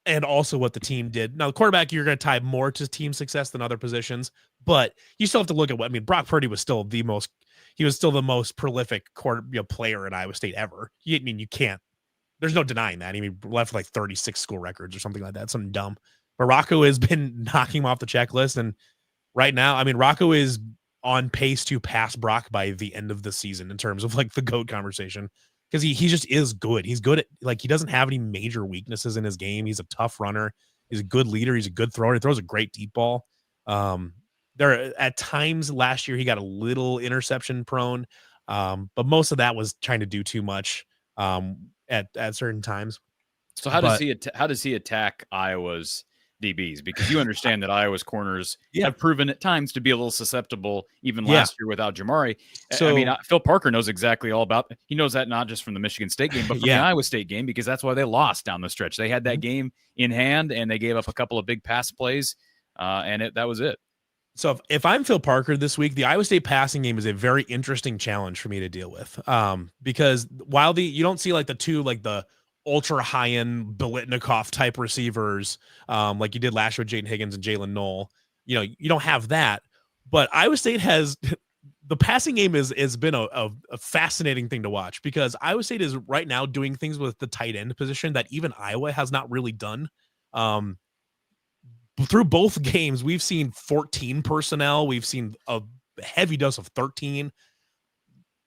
and also what the team did. Now, the quarterback, you're going to tie more to team success than other positions, but you still have to look at Brock Purdy was still the most prolific player at Iowa State ever. You can't. There's no denying that. He left 36 school records or something like that. Something dumb. But Rocco has been knocking him off the checklist, and right now, Rocco is on pace to pass Brock by the end of the season in terms of the GOAT conversation, because he just is good. He's good at he doesn't have any major weaknesses in his game. He's a tough runner. He's a good leader. He's a good thrower. He throws a great deep ball. There at times last year he got a little interception prone, but most of that was trying to do too much at certain times. So how does he attack Iowa's DBs, because you understand that Iowa's corners Yeah. have proven at times to be a little susceptible, even Yeah. last year without Jamari. So, I mean, Phil Parker knows exactly all about it. He knows that not just from the Michigan State game, but from the Iowa State game, because that's why they lost down the stretch. They had that game in hand, and they gave up a couple of big pass plays, and that was it. So if I'm Phil Parker this week, the Iowa State passing game is a very interesting challenge for me to deal with. Because while you don't see like the two, like the ultra high end Biletnikoff type receivers, like you did last year with Jaden Higgins and Jalen Knoll, you don't have that, but Iowa State has the passing game has been a fascinating thing to watch, because Iowa State is right now doing things with the tight end position that even Iowa has not really done. Through both games, we've seen 14 personnel. We've seen a heavy dose of 13.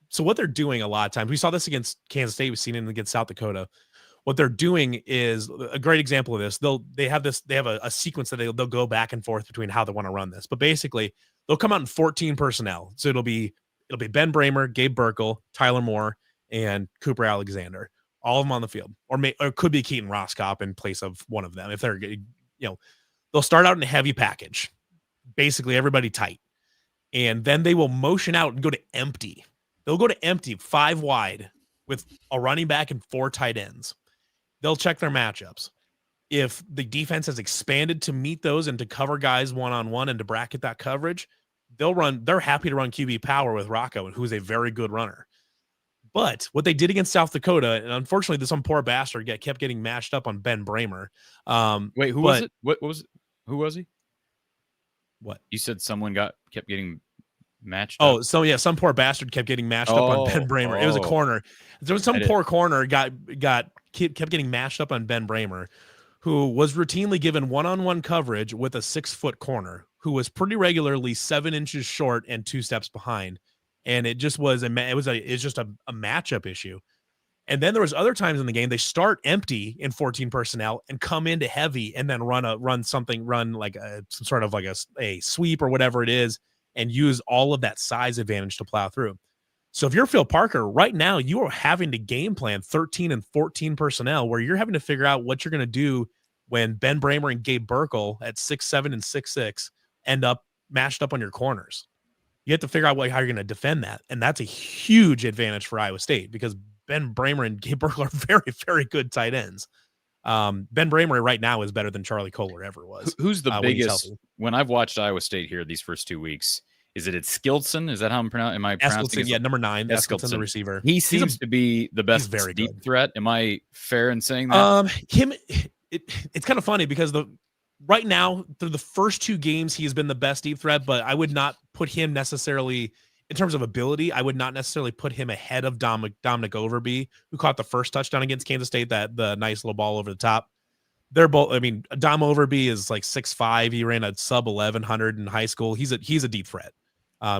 So what they're doing a lot of times, we saw this against Kansas State, we've seen it against South Dakota. What they're doing is a great example of this. They have a sequence that they'll go back and forth between how they want to run this. But basically, they'll come out in 14 personnel. So it'll be Ben Bramer, Gabe Burkle, Tyler Moore, and Cooper Alexander, all of them on the field, or it could be Keaton Roscoff in place of one of them if they're they'll start out in a heavy package, basically everybody tight. And then they will motion out and go to empty. They'll go to empty 5 wide with a running back and 4 tight ends. They'll check their matchups. If the defense has expanded to meet those and to cover guys one-on-one and to bracket that coverage, they're happy to run QB power with Rocco, who's a very good runner. But what they did against South Dakota, and unfortunately, some poor bastard kept getting matched up on Ben Bramer. Wait, who was it? What was it? Who was he? What? You said someone kept getting matched up? Oh, so yeah, some poor bastard kept getting matched up on Ben Bramer. It was a corner. There was some poor corner kept getting matched up on Ben Bramer, who was routinely given one-on-one coverage with a 6-foot corner, who was pretty regularly 7 inches short and 2 steps behind. And it just was it's just a matchup issue. And then there was other times in the game they start empty in 14 personnel and come into heavy and then run like some sort of like a sweep or whatever it is, and use all of that size advantage to plow through. So if you're Phil Parker right now, you are having to game plan 13 and 14 personnel, where you're having to figure out what you're going to do when Ben Bramer and Gabe Burkle at 6'7" and 6'6" end up matched up on your corners. You have to figure out how you're going to defend that. And that's a huge advantage for Iowa State, because Ben Bramer and Gabe Burkle are very, very good tight ends. Ben Bramer right now is better than Charlie Kohler ever was. Who's the biggest? When I've watched Iowa State here these first 2 weeks, is it Skildson? Is that how I'm pronouncing? Am I pronouncing it? Yeah, number 9. Eskildson, the receiver. He seems to be the best deep threat. Am I fair in saying that? It's kind of funny, because right now, through the first 2 games, he has been the best deep threat, but I would not put him necessarily, in terms of ability, I would not necessarily put him ahead of Dominic Overby, who caught the first touchdown against Kansas State, the nice little ball over the top. They're both, I mean, Dom Overby is like 6'5". He ran a sub 1100 in high school. He's a deep threat.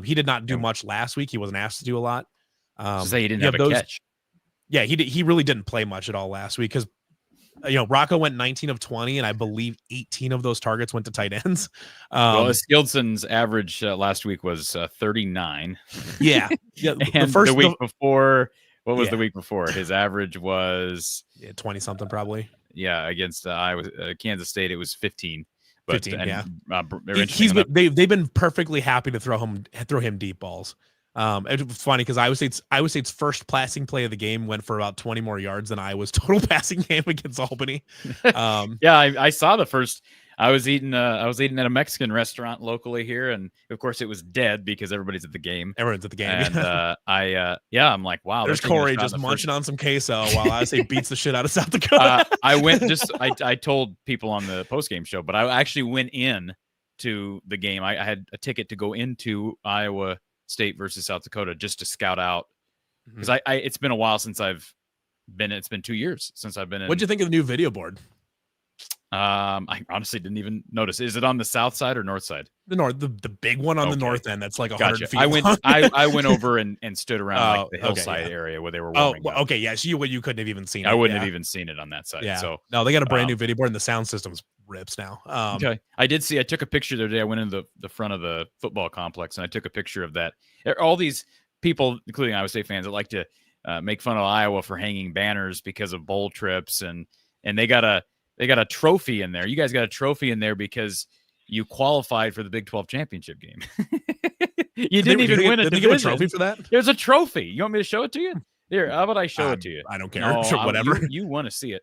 He did not do much last week. He wasn't asked to do a lot. Say he didn't have a catch. Yeah, he really didn't play much at all last week, because Rocco went 19 of 20, and I believe 18 of those targets went to tight ends. Well, Skildson's average last week was 39. Yeah. And the week before, what was the week before? His average was 20 something probably. Yeah, against Kansas State, it was 15. But, 15, yeah. They've been perfectly happy to throw him deep balls. It was funny because Iowa State's first passing play of the game went for about 20 more yards than Iowa's total passing game against Albany. Yeah, I saw the first. I was eating at a Mexican restaurant locally here, and of course it was dead because everybody's at the game. Everyone's at the game. And I'm like, wow. There's Corey just munching on some queso while Iowa State beats the shit out of South Dakota. I told people on the postgame show, but I actually went in to the game. I had a ticket to go into Iowa State versus South Dakota just to scout out, because it's been a while since I've been. It's been 2 years since I've been in. What'd you think of the new video board? I honestly didn't even notice. Is it on the south side or north side? The north, the big one on the north end. That's like 100 feet. I went over and stood around like the hillside area where they were warming up. Okay, yeah. So you couldn't have even seen it. I wouldn't have even seen it on that side. Yeah. So no, they got a brand new video board, and the sound system's rips now. Okay, I did see. I took a picture the other day. I went into the front of the football complex, and I took a picture of that. All these people, including Iowa State fans, that like to make fun of Iowa for hanging banners because of bowl trips, and they got They got a trophy in there. You guys got a trophy in there because you qualified for the Big 12 championship game. You didn't even win a division. Did they give a trophy for that? There's a trophy. You want me to show it to you? Here, how about I show it to you? I don't care. No, Sure, whatever. You want to see it.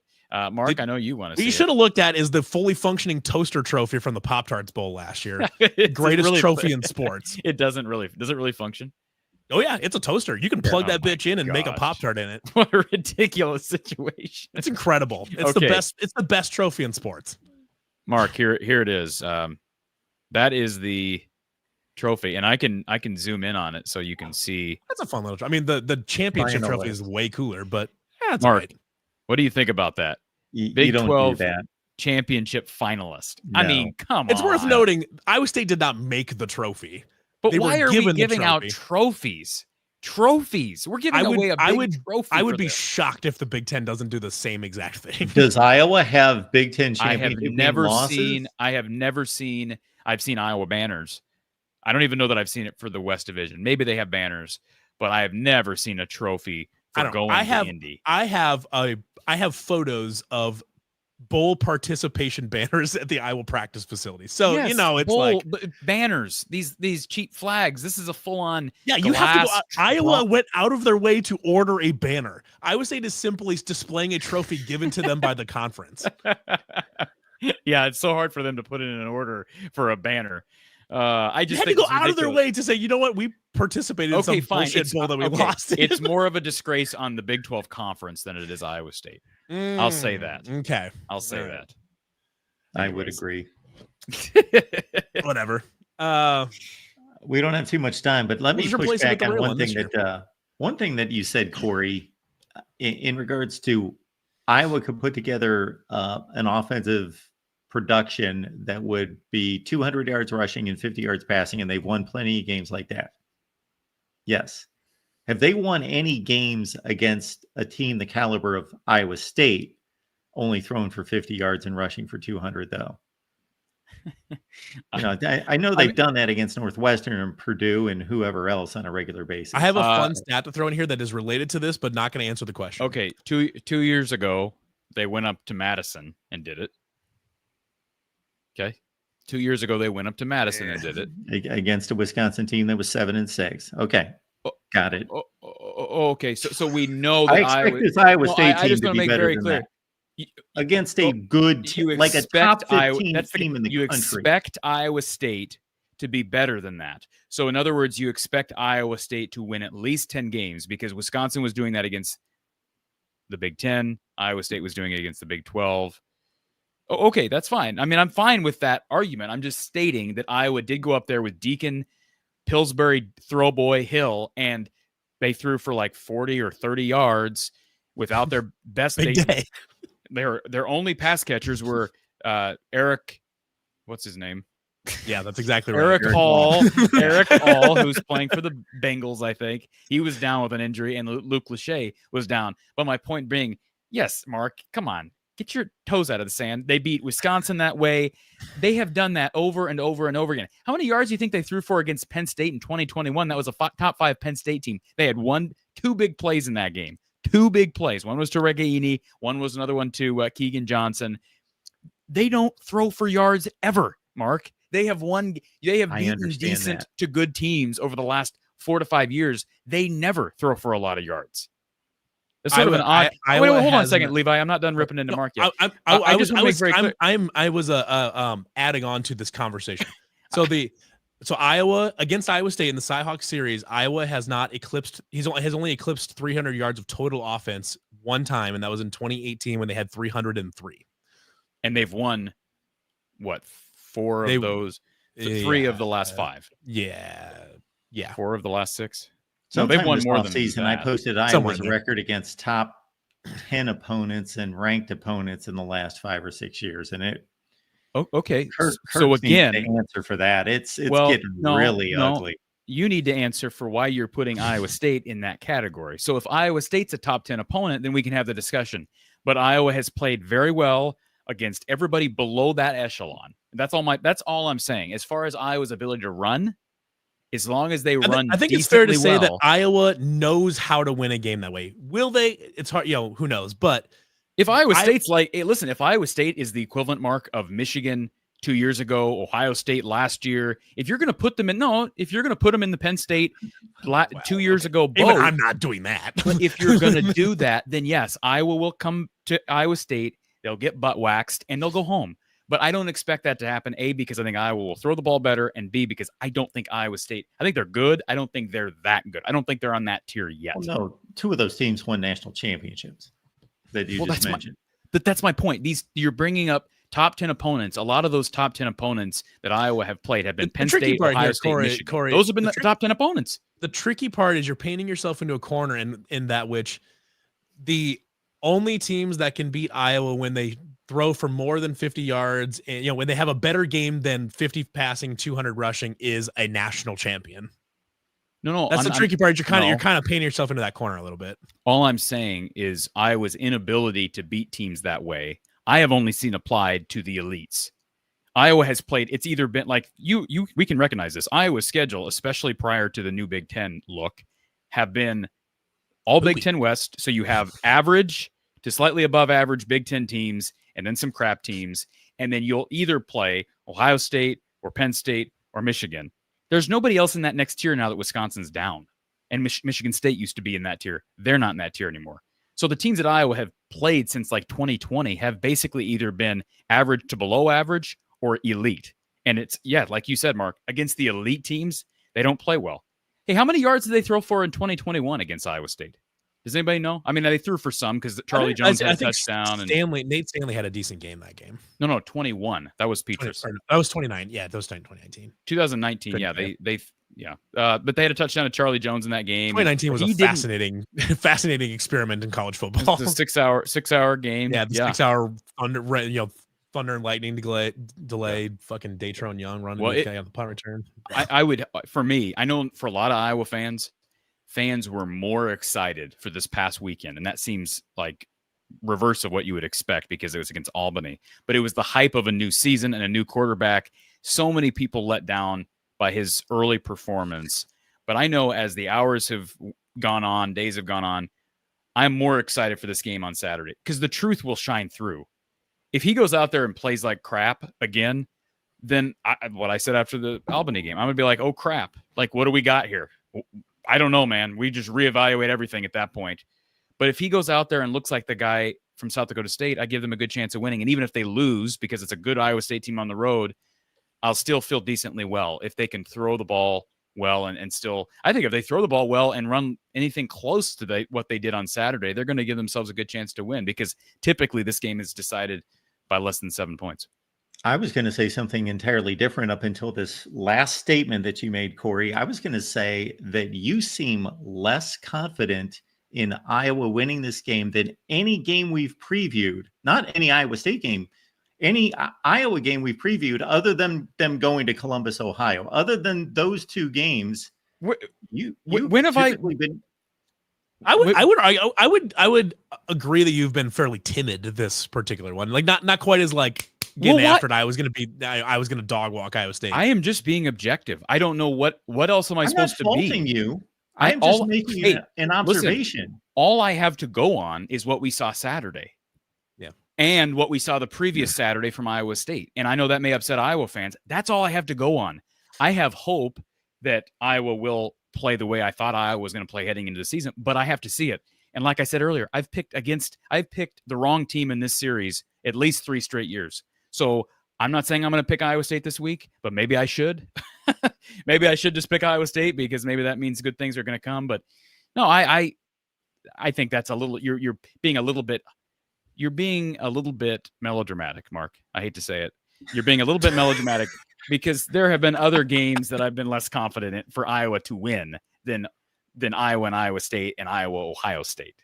Mark, I know you want to see it. What you should have looked at is the fully functioning toaster trophy from the Pop-Tarts Bowl last year. Greatest really trophy in sports. Does it really function? Oh, yeah. It's a toaster. You can plug that bitch in and make a gosh. Pop-Tart in it. What a ridiculous situation. It's incredible. It's the best. It's the best trophy in sports. Mark, here it is. That is the trophy, and I can zoom in on it so you can see. That's a fun little trophy. I mean, the championship trophy is way cooler, but that's Mark, right. What do you think about that? You don't 12 do that. championship finalist. No. I mean, come on. It's worth noting Iowa State did not make the trophy. But They why were are we given the giving out trophies? Trophies. We're giving away a big trophy. I would for be this. shocked if the Big Ten doesn't do the same exact thing. Does Iowa have Big Ten I championship have never losses? seen. I've seen Iowa banners. I don't even know that I've seen it for the West Division. Maybe they have banners, but I have never seen a trophy for going to Indy. I have photos of bowl participation banners at the Iowa practice facility. So Yes, it's like banners. These cheap flags. This is a full on. you have to go. Iowa went out of their way to order a banner. Iowa State is simply displaying a trophy given to them by the conference. Yeah, it's so hard for them to put in an order for a banner. I just had think to go it's out of their ridiculous. way to say, you know what, we participated in some bullshit bowl that we lost. It's more of a disgrace on the Big 12 conference than it is Iowa State. I'll say that. Okay, I'll say that. I would agree. Whatever. We don't have too much time, but let me just push replace it with back the on real one thing that you said, Corey, in regards to Iowa could put together an offensive production that would be 200 yards rushing and 50 yards passing, and they've won plenty of games like that. Yes. Have they won any games against a team the caliber of Iowa State, only thrown for 50 yards and rushing for 200, though? I know they've done that against Northwestern and Purdue and whoever else on a regular basis. I have a fun stat to throw in here that is related to this, but not going to answer the question. Okay, two years ago, they went up to Madison and did it. Okay. 2 years ago, they went up to Madison and did it against a Wisconsin team that was 7-6. Okay, got it. Okay, so we know that I expect this Iowa State team to be better than that. Against a good team, like a top 15 team in the country. You expect Iowa State to be better than that. So in other words, you expect Iowa State to win at least 10 games because Wisconsin was doing that against the Big 10. Iowa State was doing it against the Big 12. Okay, that's fine. I mean, I'm fine with that argument. I'm just stating that Iowa did go up there with Deacon, Pillsbury, Throwboy, Hill, and they threw for like 40 or 30 yards without their best. Their only pass catchers were Eric, what's his name? Yeah, that's exactly right. Eric Hall, Eric Hall, who's playing for the Bengals, I think. He was down with an injury, and Luke Lachey was down. But my point being, yes, Mark, come on. Get your toes out of the sand. They beat Wisconsin that way. They have done that over and over and over again. How many yards do you think they threw for against Penn State in 2021? That was a top 5 Penn State team. They had two big plays in that game. 2 big plays. One was to Regaini. One was another one to Keegan Johnson. They don't throw for yards ever, Mark. They have beaten decent to good teams over the last 4 to 5 years. They never throw for a lot of yards. It's sort of an odd. Wait, hold on a second, Levi. I'm not done ripping into Mark yet. I was adding on to this conversation. So Iowa against Iowa State in the Cyhawk series, Iowa has not eclipsed. Has only eclipsed 300 yards of total offense one time, and that was in 2018 when they had 303. And they've won what 4 of those? 3 of the last 5. Yeah. 4 of the last 6. So they've won more than than season. that. I posted Iowa's record against top 10 opponents and ranked opponents in the last 5 or 6 years, and it. Okay. Kurt so again, the answer for that it's getting really ugly. You need to answer for why you're putting Iowa State in that category. So if Iowa State's a top 10 opponent, then we can have the discussion. But Iowa has played very well against everybody below that echelon. That's all I'm saying. As far as Iowa's ability to run, as long as they run, I think it's fair to say that Iowa knows how to win a game that way. Will they? It's hard, who knows? But If Iowa State's like, hey, listen, if Iowa State is the equivalent mark of Michigan 2 years ago, Ohio State last year, if you're going to put them in the Penn State 2 years ago, both, even I'm not doing that. But if you're going to do that, then yes, Iowa will come to Iowa State. They'll get butt waxed and they'll go home. But I don't expect that to happen, A, because I think Iowa will throw the ball better, and B, because I don't think Iowa State, I think they're good. I don't think they're that good. I don't think they're on that tier yet. Well, no, two of those teams won national championships that you just mentioned. That's my point. You're bringing up top 10 opponents. A lot of those top 10 opponents that Iowa have played have been Penn State, Ohio State, Michigan. Corey, those have been the top 10 opponents. The tricky part is you're painting yourself into a corner in that which the only teams that can beat Iowa when they throw for more than 50 yards and when they have a better game than 50 passing, 200 rushing is a national champion. No, that's the tricky part. You're kind of painting yourself into that corner a little bit. All I'm saying is Iowa's inability to beat teams that way, I have only seen applied to the elites. Iowa has played, it's either been like we can recognize this. Iowa's schedule, especially prior to the new Big Ten look, have been all Big Ten West. So you have average to slightly above average Big Ten teams and then some crap teams. And then you'll either play Ohio State or Penn State or Michigan. There's nobody else in that next tier now that Wisconsin's down. And Michigan State used to be in that tier. They're not in that tier anymore. So the teams that Iowa have played since like 2020 have basically either been average to below average or elite. And it's, like you said, Mark, against the elite teams, they don't play well. Hey, how many yards did they throw for in 2021 against Iowa State? Does anybody know? I mean, they threw for some because Charlie Jones had a touchdown. Nate Stanley had a decent game that game. No, 21. That was Petrus. That was 29. Yeah, that was 2019. 2019. But they had a touchdown to Charlie Jones in that game. 2019 was a fascinating experiment in college football. It's a 6-hour game. Yeah, 6-hour thunder and lightning delay. Fucking Datron Young running on the punt return. I would, for me, I know for a lot of Iowa fans were more excited for this past weekend, and that seems like reverse of what you would expect because it was against Albany. But it was the hype of a new season and a new quarterback. So many people let down by his early performance. But I know as the hours have gone on, days have gone on, I'm more excited for this game on Saturday because the truth will shine through. If he goes out there and plays like crap again, then what I said after the Albany game, I'm going to be like, oh, crap. Like, what do we got here? I don't know, man. We just reevaluate everything at that point. But if he goes out there and looks like the guy from South Dakota State, I give them a good chance of winning. And even if they lose, because it's a good Iowa State team on the road, I'll still feel decently well if they can throw the ball well and still. I think if they throw the ball well and run anything close to what they did on Saturday, they're going to give themselves a good chance to win because typically this game is decided by less than 7 points. I was going to say something entirely different up until this last statement that you made, Corey. I was going to say that you seem less confident in Iowa winning this game than any game we've previewed, not any Iowa State game, any Iowa game we've previewed other than them going to Columbus, Ohio. Other than those two games, when have I been? I would agree that you've been fairly timid this particular one. Like not quite as like getting after it. I was going to dog walk Iowa State. I am just being objective. I don't know what else am I supposed to be. I'm not faulting you. I'm just making an observation. Listen, all I have to go on is what we saw Saturday. Yeah. And what we saw the previous Saturday from Iowa State. And I know that may upset Iowa fans. That's all I have to go on. I have hope that Iowa will play the way I thought Iowa was going to play heading into the season, but I have to see it. And like I said earlier, I've picked the wrong team in this series at least 3 straight years. So I'm not saying I'm going to pick Iowa State this week, but maybe I should. Maybe I should just pick Iowa State because maybe that means good things are going to come. But no, I think that's a little. You're being a little bit melodramatic, Mark. I hate to say it. You're being a little bit melodramatic because there have been other games that I've been less confident in for Iowa to win than Iowa and Iowa State and Iowa Ohio State.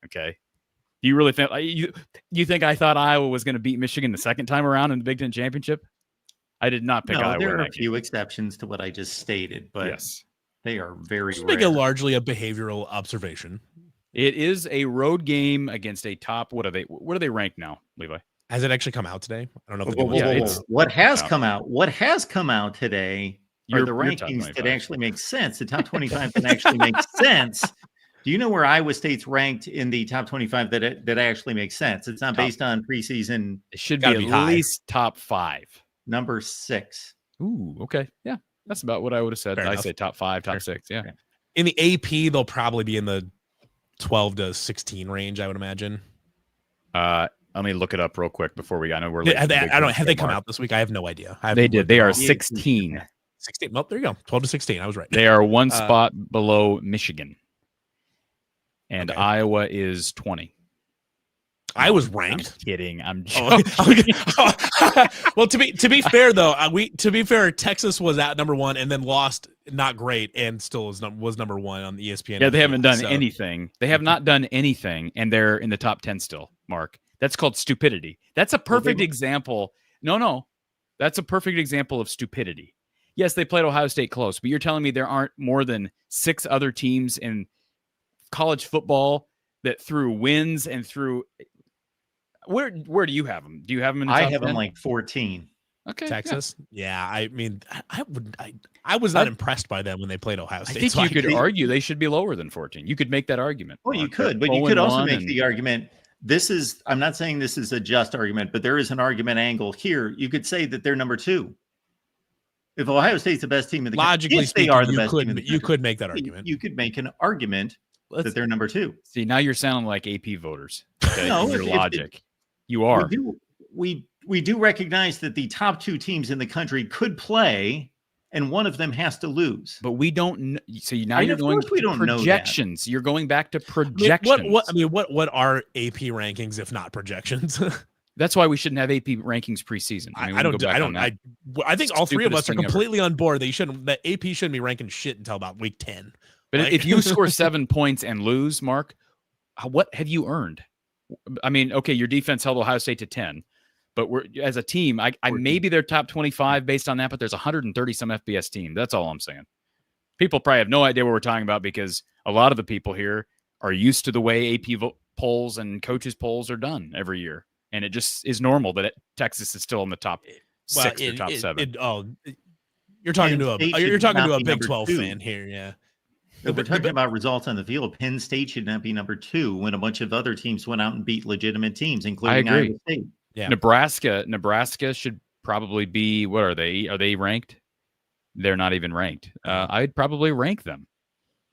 Okay. Do you really think you think I thought Iowa was going to beat Michigan the second time around in the Big Ten championship? I did not pick Iowa. There are a few exceptions to what I just stated, but yes, they are very rare. Make it largely a behavioral observation. It is a road game against a top. What are they ranked now, Levi? Has it actually come out today? I don't know. What has come out? What has come out today are the rankings that actually make sense. The top 25 that actually make sense. Do you know where Iowa State's ranked in the top 25 that actually makes sense? It's not based on preseason. It should be Gotta at be high. least top 5. Number 6. Ooh, okay. Yeah, that's about what I would have said. Fair I enough. say top 5, top 6. Yeah. In the AP, they'll probably be in the 12 to 16 range, I would imagine. Let me look it up real quick before we. I know we're late. Have they come out this week? I have no idea. They did. They are Yeah. 16. 16. Well, there you go. 12 to 16. I was right. They are one spot below Michigan, and Okay. Iowa is 20. I was I'm ranked. kidding. I'm Oh, joking. well, to be fair though, Texas was at number 1 and then lost not great and still was number 1 on the ESPN. Yeah, they haven't done So- anything. They have not done anything, and they're in the top 10 still, Mark. That's called stupidity. That's a perfect example. No. That's a perfect example of stupidity. Yes, they played Ohio State close, but you're telling me there aren't more than 6 other teams in college football that through wins and through... Where do you have them? Do you have them in the top I have 10? them like 14. Okay, Texas. Yeah, I mean, I was not impressed by them when they played Ohio I State. think so you could agree. argue they should be lower than 14. You could make that argument. Well, you Mark. could, but They're you could also 0-1 make and- the argument. I'm not saying this is a just argument, but there is an argument angle here. You could say that they're number 2. If Ohio State's the best team in the Logically country, if they speaking, are the you best team in could the you country, could make that argument. You could make an argument that they're number 2. See, now you're sounding like AP voters. Okay, No, in your if- logic. You are. We do recognize that the top 2 teams in the country could play, and one of them has to lose. But we don't. So now I mean, you're of going course we to don't know that. projections. You're going back to I mean, projections. what are AP rankings if not projections? That's why we shouldn't have AP rankings preseason. I mean, we can go back on that. I think all 3 of us Stupidest are thing ever. completely on board that AP shouldn't be ranking shit until about week 10. But like- if you score 7 points and lose, Mark, what have you earned? I mean, okay, your defense held Ohio State to 10, but we're as a team. I maybe they're top 25 based on that, but there's 130 some FBS team. That's all I'm saying. People probably have no idea what we're talking about because a lot of the people here are used to the way AP polls and coaches polls are done every year, and it just is normal that Texas is still in the top 6 or top 7. You're talking Penn to State you're should talking not to a be Big number 12 2. fan here, yeah. If we're talking about results on the field, Penn State should not be number 2 when a bunch of other teams went out and beat legitimate teams, including agree. Iowa State. Yeah. Nebraska should probably be. What are they? Are they ranked? They're not even ranked. I'd probably rank them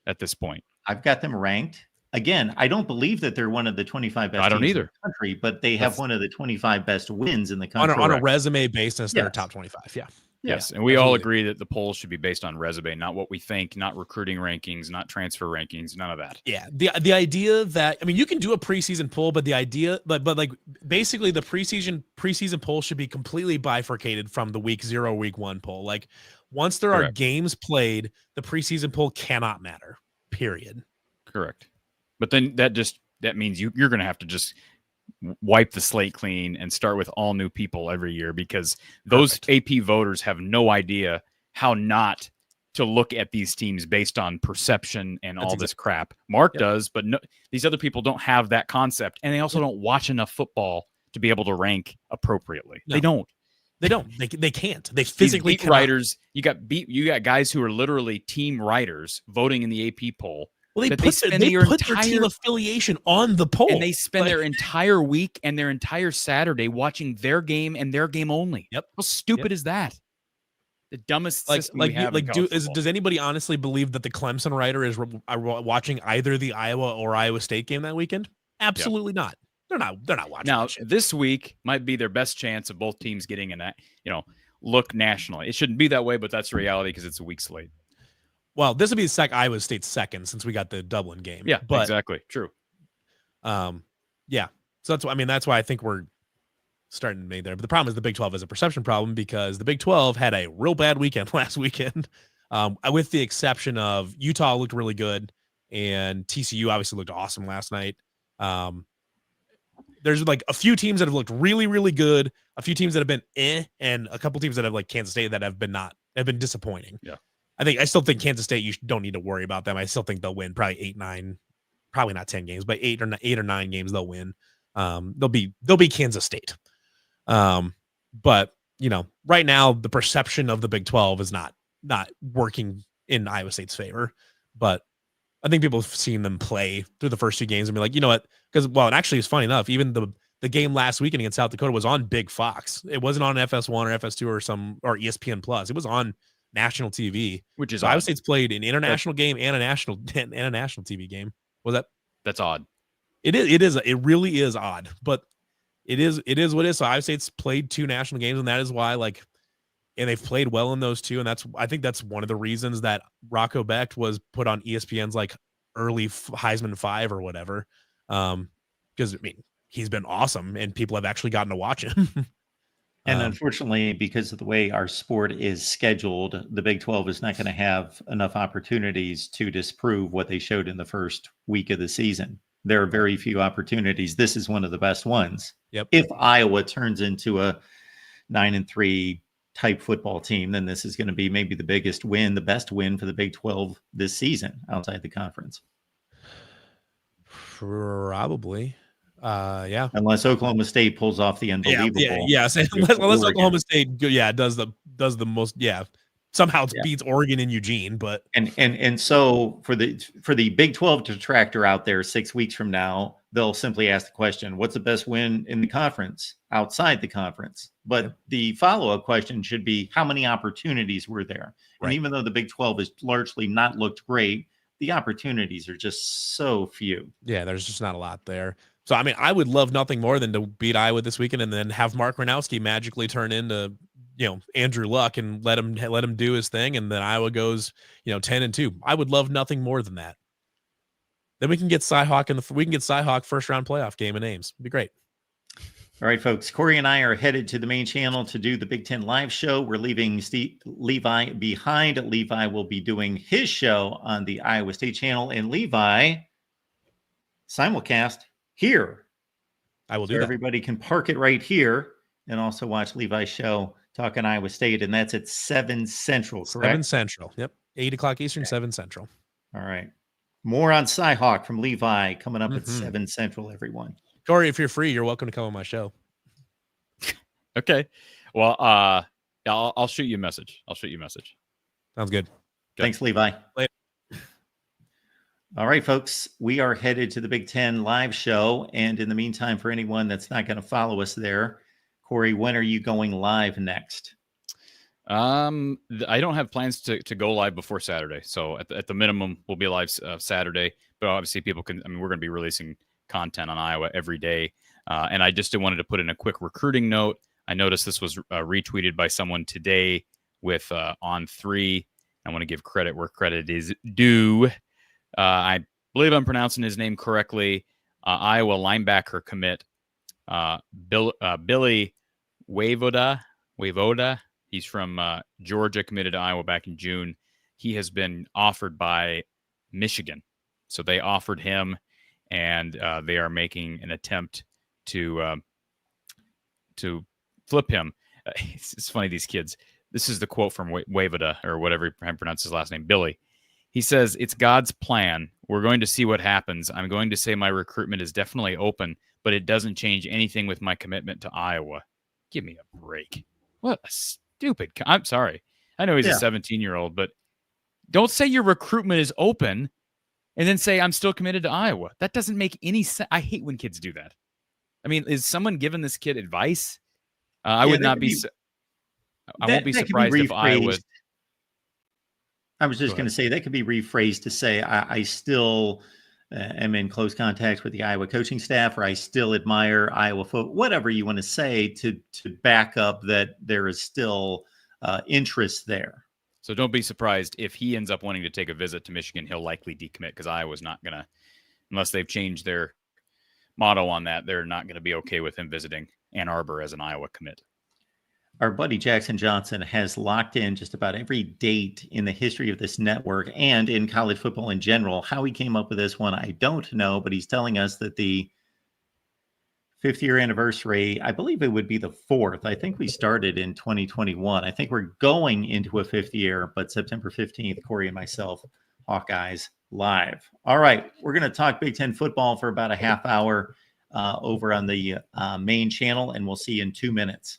at this point. I've got them ranked. Again, I don't believe that they're one of the 25 best I don't teams either. in the country, but they have one of the 25 best wins in the country. On a resume basis, they're Yes. top 25. Yeah. Yes, and we all absolutely. agree that the polls should be based on resume, not what we think, not recruiting rankings, not transfer rankings, none of that. Yeah, the idea that you can do a preseason poll, but the idea, but like basically the preseason poll should be completely bifurcated from the week 0, week 1 poll. Like once there are Correct. games played, the preseason poll cannot matter. Period. Correct. But then that means you're going to have to just wipe the slate clean and start with all new people every year because those AP voters have no idea how not to look at these teams based on perception and all this crap. Mark does, but no, these other people don't have that concept, and they also don't watch enough football to be able to rank appropriately. No. They don't. They can't. They These physically beat cannot. writers. You got guys who are literally team writers voting in the AP poll. Well, they that put spend their their team affiliation on the poll, and they spend their entire week and their entire Saturday watching their game and their game only. Yep. How stupid is that? The dumbest system we have. Does anybody honestly believe that the Clemson writer is watching either the Iowa or Iowa State game that weekend? Absolutely not. They're not watching. Now, that shit. this week might be their best chance of both teams getting look nationally. It shouldn't be that way, but that's the reality because it's a week slate. Well, this will be Iowa State's second since we got the Dublin game. Yeah, but, exactly. True. Yeah. So that's why I think we're starting to make there. But the problem is the Big 12 is a perception problem because the Big 12 had a real bad weekend last weekend, with the exception of Utah looked really good and TCU obviously looked awesome last night. There's like a few teams that have looked really, really good, a few teams that have been and a couple teams that have like Kansas State that have been disappointing. Yeah. I still think Kansas State, you don't need to worry about them. I still think they'll win probably 8, 9, probably not 10 games, but 8 or 9 games they'll win. They'll be Kansas State. But right now the perception of the Big 12 is not working in Iowa State's favor, but I think people have seen them play through the first 2 games and be like, you know what? Because, well, and actually, it's funny enough. Even the game last weekend against South Dakota was on Big Fox. It wasn't on FS1 or FS2 or ESPN Plus. It was on national TV. Which is So Iowa odd. State's played an international game and a national TV game. Was that? That's odd. It is. It really is odd, but it is what it is. So Iowa State's played 2 national games, and that is why, like, and they've played well in those 2. And I think that's one of the reasons that Rocco Becht was put on ESPN's like early Heisman 5 or whatever. Because I mean, he's been awesome and people have actually gotten to watch him. And unfortunately, because of the way our sport is scheduled, the Big 12 is not going to have enough opportunities to disprove what they showed in the first week of the season. There are very few opportunities. This is one of the best ones. Yep. If Iowa turns into a 9-3 type football team, then this is going to be maybe the biggest win, the best win for the Big 12 this season outside the conference. Probably. Yeah. Unless Oklahoma State pulls off the unbelievable. Yes. Unless Oklahoma State does the most, somehow beats Oregon and Eugene, but and so for the Big 12 detractor out there 6 weeks from now, they'll simply ask the question, what's the best win in the conference outside the conference? But the follow-up question should be, how many opportunities were there? Right. And even though the Big 12 has largely not looked great, the opportunities are just so few. Yeah, there's just not a lot there. So, I mean, I would love nothing more than to beat Iowa this weekend and then have Mark Rowski magically turn into, Andrew Luck and let him do his thing. And then Iowa goes, 10-2. I would love nothing more than that. Then we can get Cy-Hawk first round playoff game in Ames. It'd be great. All right, folks. Corey and I are headed to the main channel to do the Big Ten live show. We're leaving Levi behind. Levi will be doing his show on the Iowa State channel, and Levi simulcast here. I will do that. Everybody can park it right here and also watch Levi's show talking Iowa State, and that's at 7 Central, correct? 7 Central. Yep. 8 o'clock Eastern, 7 Central. All right. More on Cy-Hawk from Levi coming up at 7 Central, everyone. Corey, if you're free, you're welcome to come on my show. Okay. Well, I'll shoot you a message. Sounds good. Thanks, Levi. Later. All right, folks. We are headed to the Big Ten live show. And in the meantime, for anyone that's not going to follow us there, Corey, when are you going live next? I don't have plans to go live before Saturday. So at the minimum, we'll be live Saturday. But obviously, people can. I mean, we're going to be releasing content on Iowa every day. And I just wanted to put in a quick recruiting note. I noticed this was retweeted by someone today with On3. I want to give credit where credit is due. I believe I'm pronouncing his name correctly. Iowa linebacker commit Billy Wavoda. He's from Georgia, committed to Iowa back in June. He has been offered by Michigan. So they offered him, and they are making an attempt to flip him. It's funny, these kids. This is the quote from Wavoda, or whatever I pronounce his last name, Billy. He says, "It's God's plan. We're going to see what happens. I'm going to say my recruitment is definitely open, but it doesn't change anything with my commitment to Iowa." Give me a break. What a stupid... I'm sorry. I know he's a 17-year-old, but don't say your recruitment is open and then say, I'm still committed to Iowa. That doesn't make any sense. I hate when kids do that. I mean, is someone giving this kid advice? I would not be... I won't be surprised if Iowa... I was just going to say that could be rephrased to say, I still am in close contact with the Iowa coaching staff, or I still admire Iowa football, whatever you want to say to back up that there is still interest there. So don't be surprised if he ends up wanting to take a visit to Michigan. He'll likely decommit, because Iowa's not going to, unless they've changed their motto on that, they're not going to be okay with him visiting Ann Arbor as an Iowa commit. Our buddy Jackson Johnson has locked in just about every date in the history of this network and in college football in general. How he came up with this one, I don't know, but he's telling us that the 5th year anniversary, I believe it would be the 4th. I think we started in 2021. I think we're going into a 5th year, but September 15th, Corey and myself, Hawkeyes live. All right, we're going to talk Big Ten football for about a half hour over on the main channel, and we'll see you in 2 minutes.